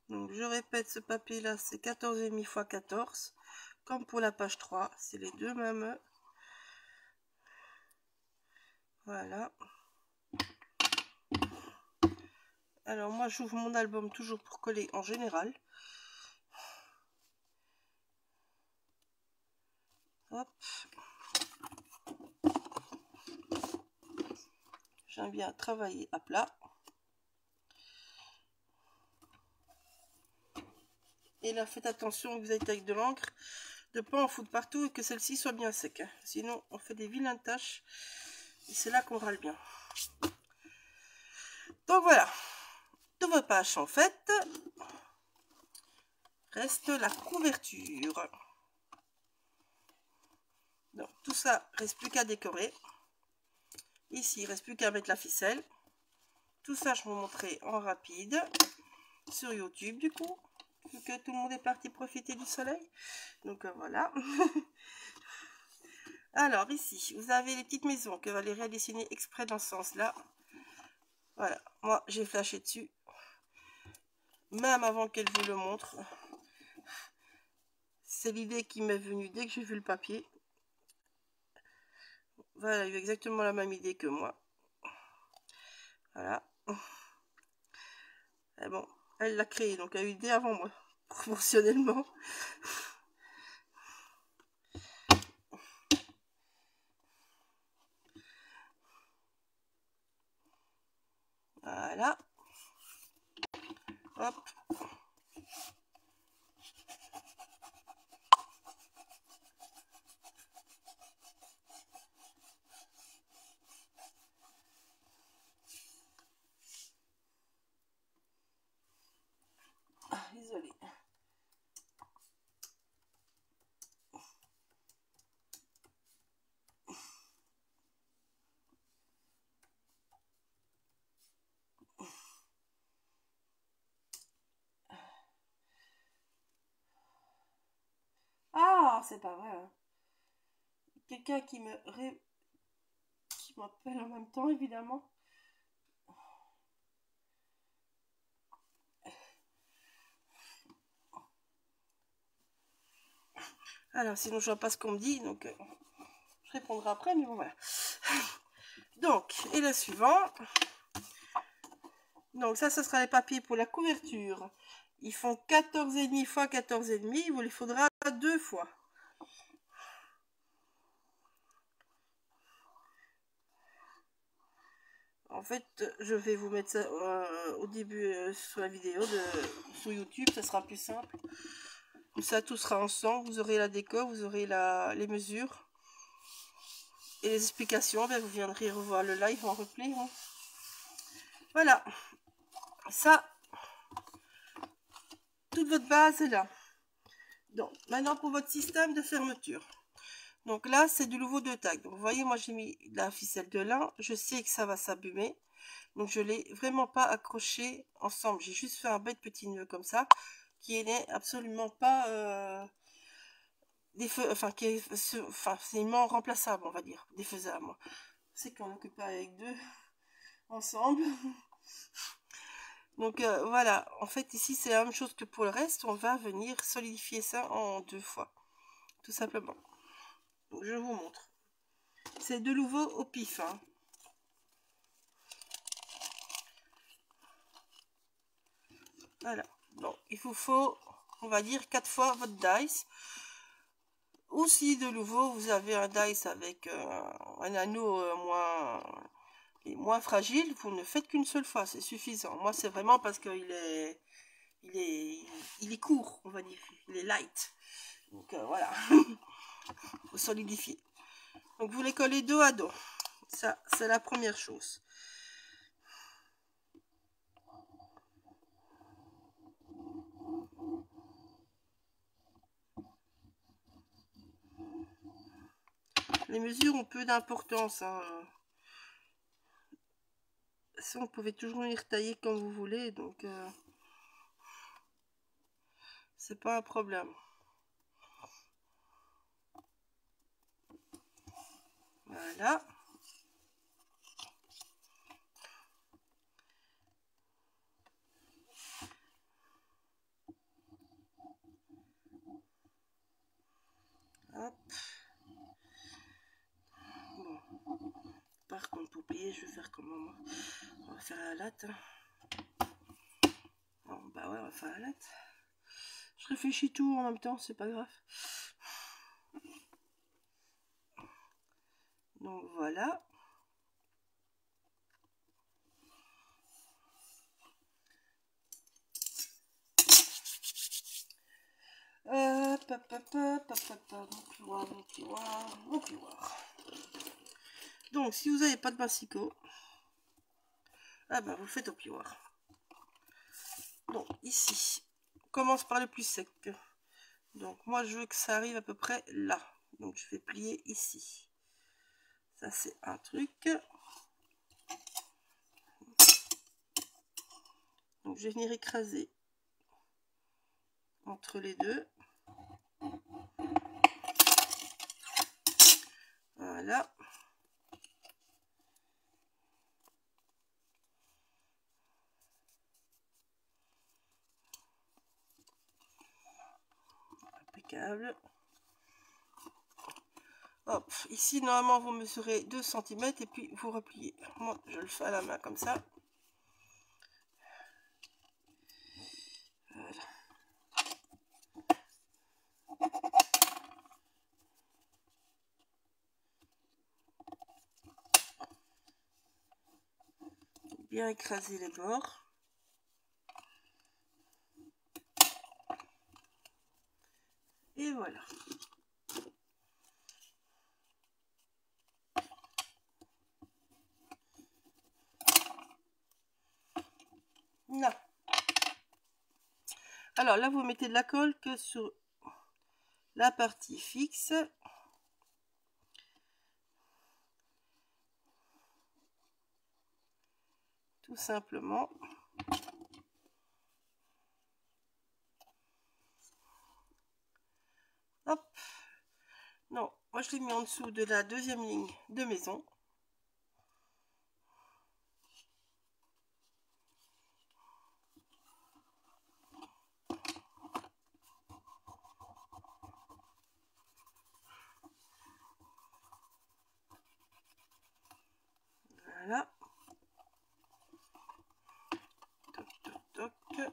Donc je répète, ce papier là c'est 14,5 x 14. Comme pour la page 3, c'est les deux mêmes. Voilà. Alors moi j'ouvre mon album toujours pour coller en général. Hop. J'aime bien travailler à plat. Et là faites attention, vous êtes avec de l'encre, de pas en foutre partout et que celle-ci soit bien sec. Hein. Sinon on fait des vilaines taches. Et c'est là qu'on râle bien. Donc voilà. De vos pages en fait. Reste la couverture. Donc tout ça, reste plus qu'à décorer. Ici, il reste plus qu'à mettre la ficelle. Tout ça, je vous montrerai en rapide. Sur YouTube du coup. Vu que tout le monde est parti profiter du soleil. Donc voilà. Alors ici, vous avez les petites maisons que Valérie a dessinées exprès dans ce sens-là. Voilà, moi j'ai flashé dessus. Même avant qu'elle vous le montre. C'est l'idée qui m'est venue dès que j'ai vu le papier. Voilà, elle a eu exactement la même idée que moi. Voilà. Et bon, elle l'a créé, donc elle a eu l'idée avant moi, proportionnellement. Voilà. Hop. Désolée. Ah, c'est pas vrai. Hein. quelqu'un qui m'appelle en même temps, évidemment. Alors, sinon, je vois pas ce qu'on me dit, donc je répondrai après, mais bon, voilà. Donc, et le suivant. Donc, ça sera les papiers pour la couverture. Ils font 14,5 x 14,5. Il vous les faudra 2 fois. En fait, je vais vous mettre ça au début sur la vidéo sur YouTube. Ça sera plus simple. Comme ça, tout sera ensemble. Vous aurez la déco, vous aurez les mesures. Et les explications, ben, vous viendrez revoir le live en replay. Hein. Voilà. Ça, toute votre base est là. Donc, maintenant pour votre système de fermeture. Donc là, c'est du nouveau 2 tags. Donc, vous voyez, moi, j'ai mis la ficelle de lin. Je sais que ça va s'abîmer. Donc, je ne l'ai vraiment pas accroché ensemble. J'ai juste fait un bête petit nœud comme ça, qui n'est absolument pas facilement remplaçable, on va dire, défaisable. C'est qu'on n'occupe pas avec 2 ensemble. Donc, voilà. En fait, ici, c'est la même chose que pour le reste. On va venir solidifier ça en 2 fois. Tout simplement. Donc, je vous montre. C'est de nouveau au pif. Hein. Voilà. Donc, il vous faut, on va dire, 4 fois votre dice. Ou si de nouveau, vous avez un dice avec un anneau moins fragile, vous ne faites qu'une seule fois. C'est suffisant. Moi, c'est vraiment parce qu'il est... Il est court, on va dire. Il est light. Donc, voilà. Il faut solidifier. Donc, vous les collez dos à dos. Ça, c'est la première chose. Les mesures ont peu d'importance. Hein. Ça, vous pouvez toujours les retailler comme vous voulez. Donc, c'est pas un problème. Voilà. Hop. Bon. Par contre, pour plier, je vais faire comment moi? On va faire la latte. Bon, bah ouais, on va faire la latte. Je réfléchis tout en même temps, c'est pas grave. Donc voilà. Mon plioir. Donc, si vous n'avez pas de massicot, ah ben, vous le faites au plioir. Donc, ici, on commence par le plus sec. Donc, moi, je veux que ça arrive à peu près là. Donc, je vais plier ici. Ça, c'est un truc. Donc, je vais venir écraser entre les deux. Voilà. Impeccable. Hop, ici, normalement, vous mesurez 2 cm et puis vous repliez. Moi, je le fais à la main comme ça. Voilà. Bien écraser les bords. Et voilà. Là. Alors là, vous mettez de la colle que sur la partie fixe. Tout simplement. Hop. Non, Moi, je l'ai mis en dessous de la deuxième ligne de maison. Voilà. Toc, toc, toc.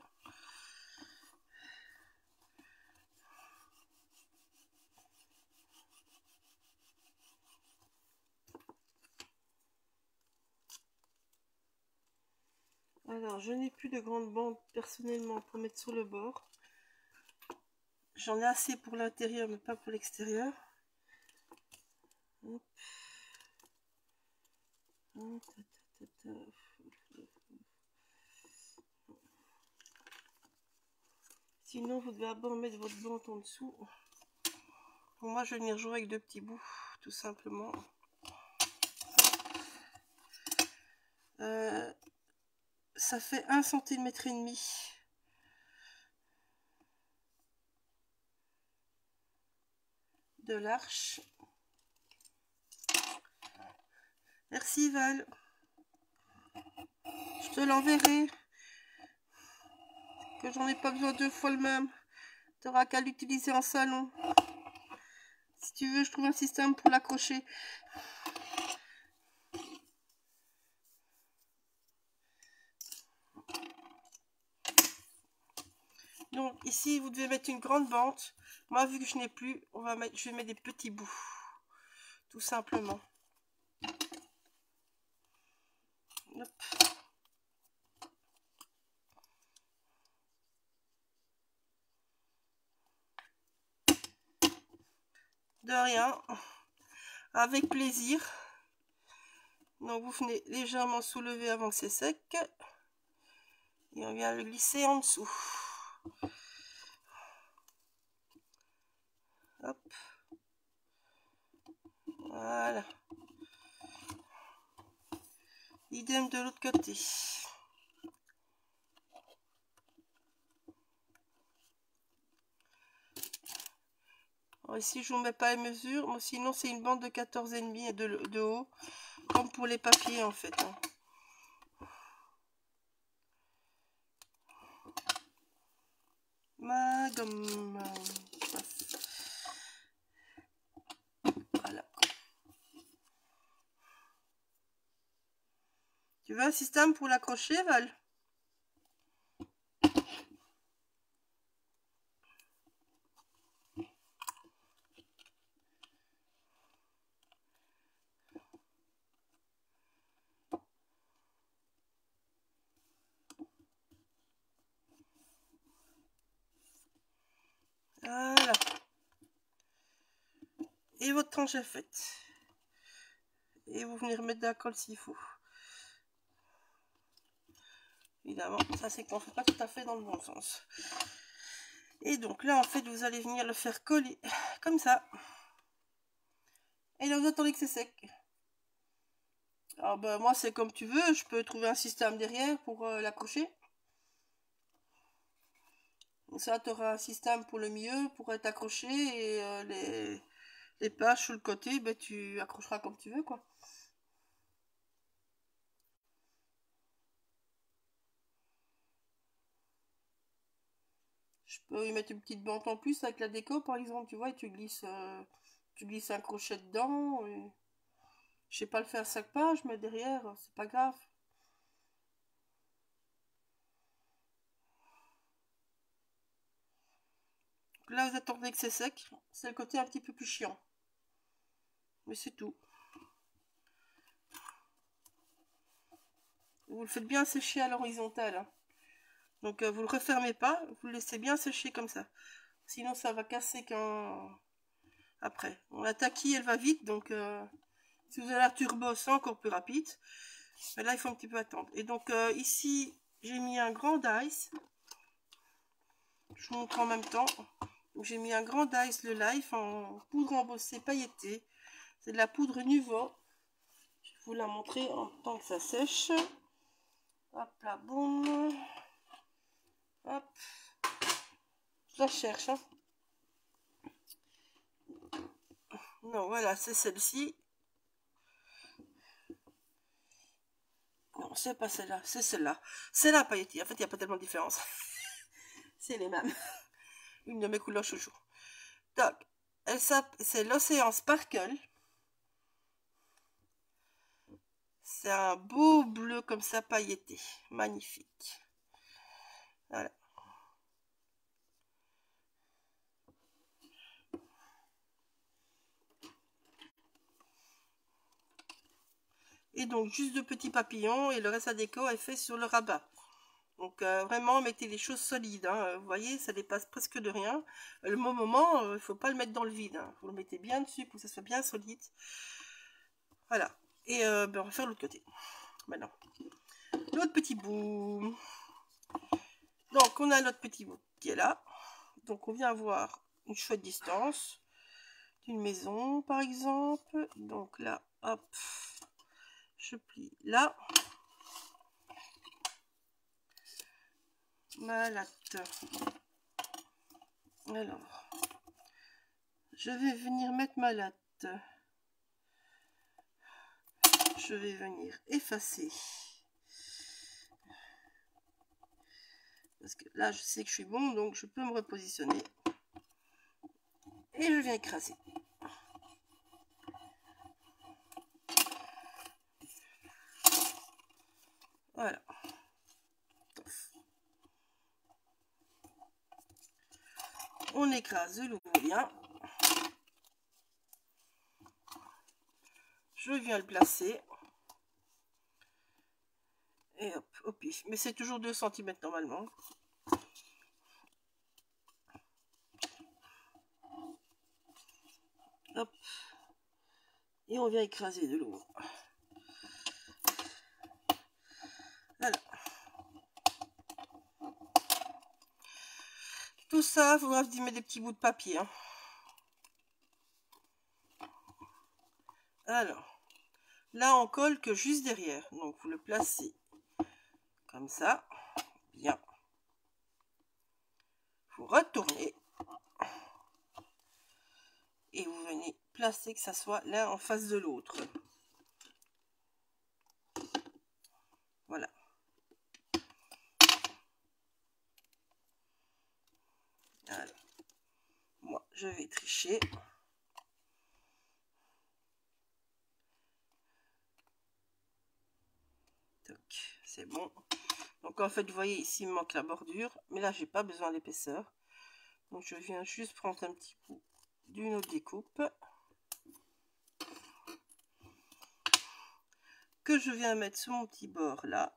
Alors, je n'ai plus de grande bande personnellement pour mettre sur le bord. J'en ai assez pour l'intérieur, mais pas pour l'extérieur. Sinon, vous devez d'abord mettre votre bande en dessous. Pour moi, je vais venir jouer avec deux petits bouts, tout simplement. Ça fait 1,5 cm de l'arche. Merci Val. Je te l'enverrai. Que j'en ai pas besoin 2 fois le même. Tu n'auras qu'à l'utiliser en salon. Si tu veux, je trouve un système pour l'accrocher. Donc ici, vous devez mettre une grande bande. Moi, vu que je n'ai plus, je vais mettre des petits bouts. Tout simplement. Hop. De rien. Avec plaisir. Donc vous venez légèrement soulever avant que c'est sec. Et on vient le glisser en dessous. Hop. Voilà. Idem de l'autre côté. Alors ici, je vous mets pas les mesures. Moi, sinon, c'est une bande de 14,5 de haut. Comme pour les papiers, en fait. Hein. Ma gomme. Voilà. Tu veux un système pour l'accrocher, Val? Voilà. Et votre tranche est faite. Et vous venez remettre de la colle s'il faut. Évidemment, ça c'est qu'on ne fait pas tout à fait dans le bon sens. Et donc là, en fait, vous allez venir le faire coller comme ça. Et là, vous attendez que c'est sec. Alors, ben, moi, c'est comme tu veux. Je peux trouver un système derrière pour l'accrocher. Ça, tu auras un système pour le milieu, pour être accroché. Et les pages sur le côté, ben, tu accrocheras comme tu veux, quoi. Je peux y mettre une petite bande en plus avec la déco, par exemple, tu vois, et tu glisses un crochet dedans. Et... Je sais pas le faire 5 pages, mais derrière, c'est pas grave. Là, vous attendez que c'est sec. C'est le côté un petit peu plus chiant. Mais c'est tout. Vous le faites bien sécher à l'horizontale. Hein. Donc, vous le refermez pas. Vous le laissez bien sécher comme ça. Sinon, ça va casser quand... Après. Bon, la taquille, elle va vite. Donc, si vous avez la turbo, c'est encore plus rapide. Mais là, il faut un petit peu attendre. Et donc, ici, j'ai mis un grand dice. Je vous montre en même temps. J'ai mis un grand dice, le Life, en poudre embossée pailletée. C'est de la poudre Nuvo. Je vais vous la montrer en temps que ça sèche. Hop là, boum. Hop. Je la cherche. Hein. Non, voilà, c'est celle-ci. Non, c'est pas celle-là, c'est celle-là. C'est la paillettée. En fait, il n'y a pas tellement de différence. C'est les mêmes. Une de mes couleurs chouchou. Donc, c'est l'Océan Sparkle. C'est un beau bleu comme ça, pailleté. Magnifique. Voilà. Et donc, juste de petits papillons et le reste à déco est fait sur le rabat. Donc, vraiment, mettez les choses solides. Hein. Vous voyez, ça dépasse presque de rien. Le moment, il ne faut pas le mettre dans le vide. Hein. Vous le mettez bien dessus pour que ça soit bien solide. Voilà. Et ben, on va faire l'autre côté. Maintenant, l'autre petit bout. Donc, on a notre petit bout qui est là. Donc, on vient avoir une chouette distance d'une maison, par exemple. Donc là, hop, je plie là. Ma latte. Alors, je vais venir mettre ma latte. Je vais venir effacer. Parce que là, je sais que je suis bon, donc je peux me repositionner. Et je viens écraser. Voilà. On écrase le logo bien. Je viens le placer. Et hop, au pif. Mais c'est toujours 2 cm normalement. Hop. Et on vient écraser de l'eau. Voilà. Tout ça, il faudra y mettre des petits bouts de papier. Hein. Alors, là on colle que juste derrière. Donc vous le placez comme ça. Bien. Vous retournez. Et vous venez placer que ça soit l'un en face de l'autre. Voilà. Alors, moi je vais tricher. C'est bon. Donc en fait, vous voyez ici, il me manque la bordure. Mais là, j'ai pas besoin d'épaisseur. Donc je viens juste prendre un petit bout d'une autre découpe. Que je viens mettre sur mon petit bord là.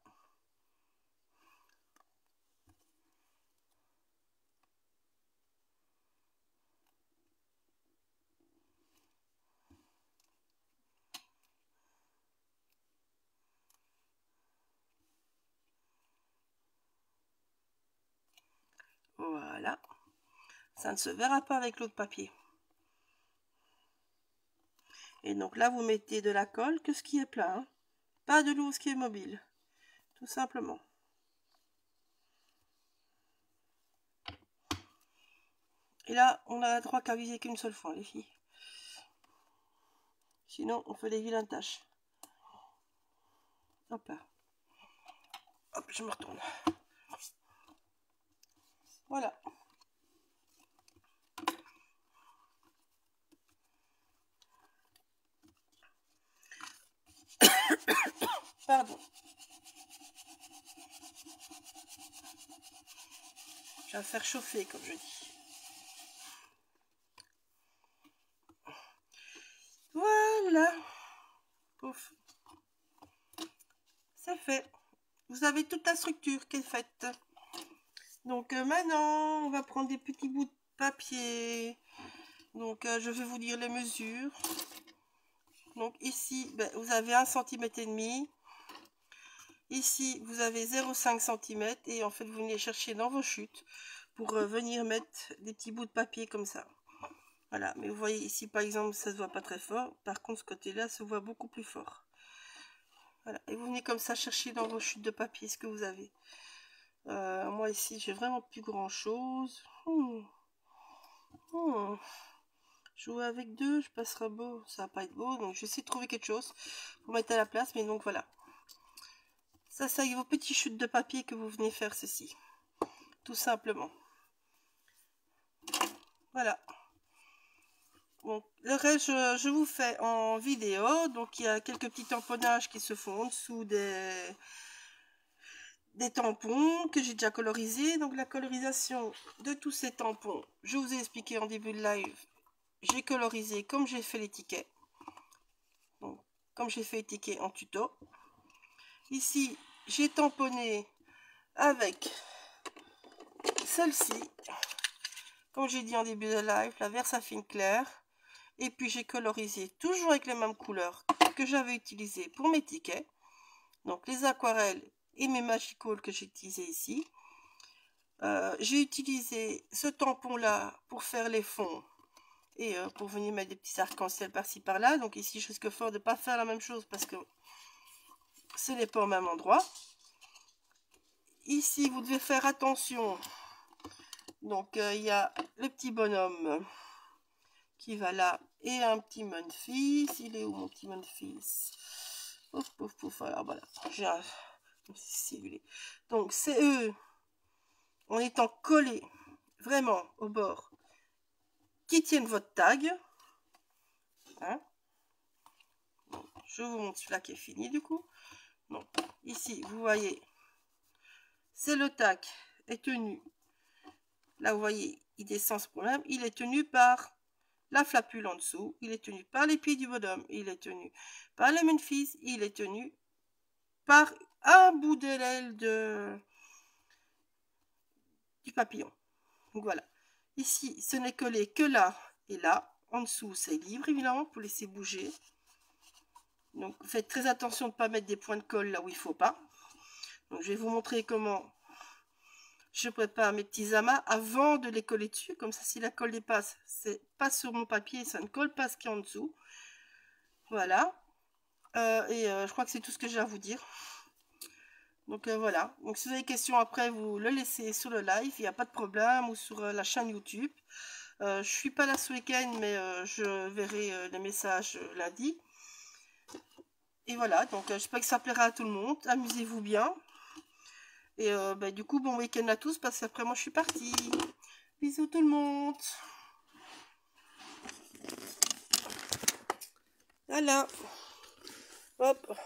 Voilà. Ça ne se verra pas avec l'autre papier. Et donc là, vous mettez de la colle que ce qui est plat. Hein. Pas de l'eau, ce qui est mobile. Tout simplement. Et là, on a droit qu'à viser qu'une seule fois, les filles. Sinon, on fait des vilaines tâches. Hop là. Hop, je me retourne. Voilà. Pardon. Je vais faire chauffer, comme je dis. Voilà. Pouf. C'est fait. Vous avez toute la structure qui est faite. Donc maintenant, on va prendre des petits bouts de papier. Donc je vais vous dire les mesures. Donc ici, ben, vous avez 1,5 cm. Ici, vous avez 0,5 cm. Et en fait, vous venez chercher dans vos chutes pour venir mettre des petits bouts de papier comme ça. Voilà, mais vous voyez ici, par exemple, ça se voit pas très fort. Par contre, ce côté-là se voit beaucoup plus fort. Voilà, et vous venez comme ça chercher dans vos chutes de papier ce que vous avez. Moi ici, j'ai vraiment plus grand chose. Jouer avec deux, je passerai beau, ça va pas être beau, donc je vais essayer de trouver quelque chose pour mettre à la place, mais donc voilà. Ça y est, vos petits chutes de papier que vous venez faire ceci, tout simplement. Voilà. Bon, le reste, je vous fais en vidéo, donc il y a quelques petits tamponnages qui se font en dessous des tampons que j'ai déjà colorisés. Donc la colorisation de tous ces tampons, je vous ai expliqué en début de live. J'ai colorisé comme j'ai fait les tickets. Donc, comme j'ai fait les tickets en tuto. Ici, j'ai tamponné avec celle-ci. Comme j'ai dit en début de live, la Versafine claire. Et puis j'ai colorisé toujours avec les mêmes couleurs que j'avais utilisées pour mes tickets. Donc les aquarelles et mes Magical que j'ai utilisé ici. J'ai utilisé ce tampon là pour faire les fonds et pour venir mettre des petits arcs-en-ciel par-ci par-là. Donc ici je risque fort de ne pas faire la même chose parce que ce n'est pas au même endroit. Ici vous devez faire attention. Donc il y a le petit bonhomme qui va là et un petit Memphis. Il est où mon petit Memphis? Pouf pouf pouf. Alors voilà, j'ai un donc c'est eux en étant collés vraiment au bord qui tiennent votre tag. Hein, donc, je vous montre celui-là qui est fini du coup. Donc ici vous voyez c'est le tag est tenu. Là vous voyez il descend ce problème. Il est tenu par la flapule en dessous. Il est tenu par les pieds du bonhomme. Il est tenu par le Memphis. Il est tenu par un bout de l'aile du papillon. Donc voilà. Ici, ce n'est collé que là et là. En dessous, c'est libre, évidemment, pour laisser bouger. Donc, faites très attention de ne pas mettre des points de colle là où il ne faut pas. Donc, je vais vous montrer comment je prépare mes petits amas avant de les coller dessus. Comme ça, si la colle dépasse, c'est pas sur mon papier, ça ne colle pas ce qui est en dessous. Voilà. Je crois que c'est tout ce que j'ai à vous dire. Donc voilà, donc si vous avez des questions après, vous le laissez sur le live, il n'y a pas de problème, ou sur la chaîne YouTube. Je suis pas là ce week-end, mais je verrai les messages lundi. Et voilà, donc j'espère que ça plaira à tout le monde, amusez-vous bien. Et du coup, bon week-end à tous, parce qu'après moi je suis partie. Bisous tout le monde. Voilà. Hop.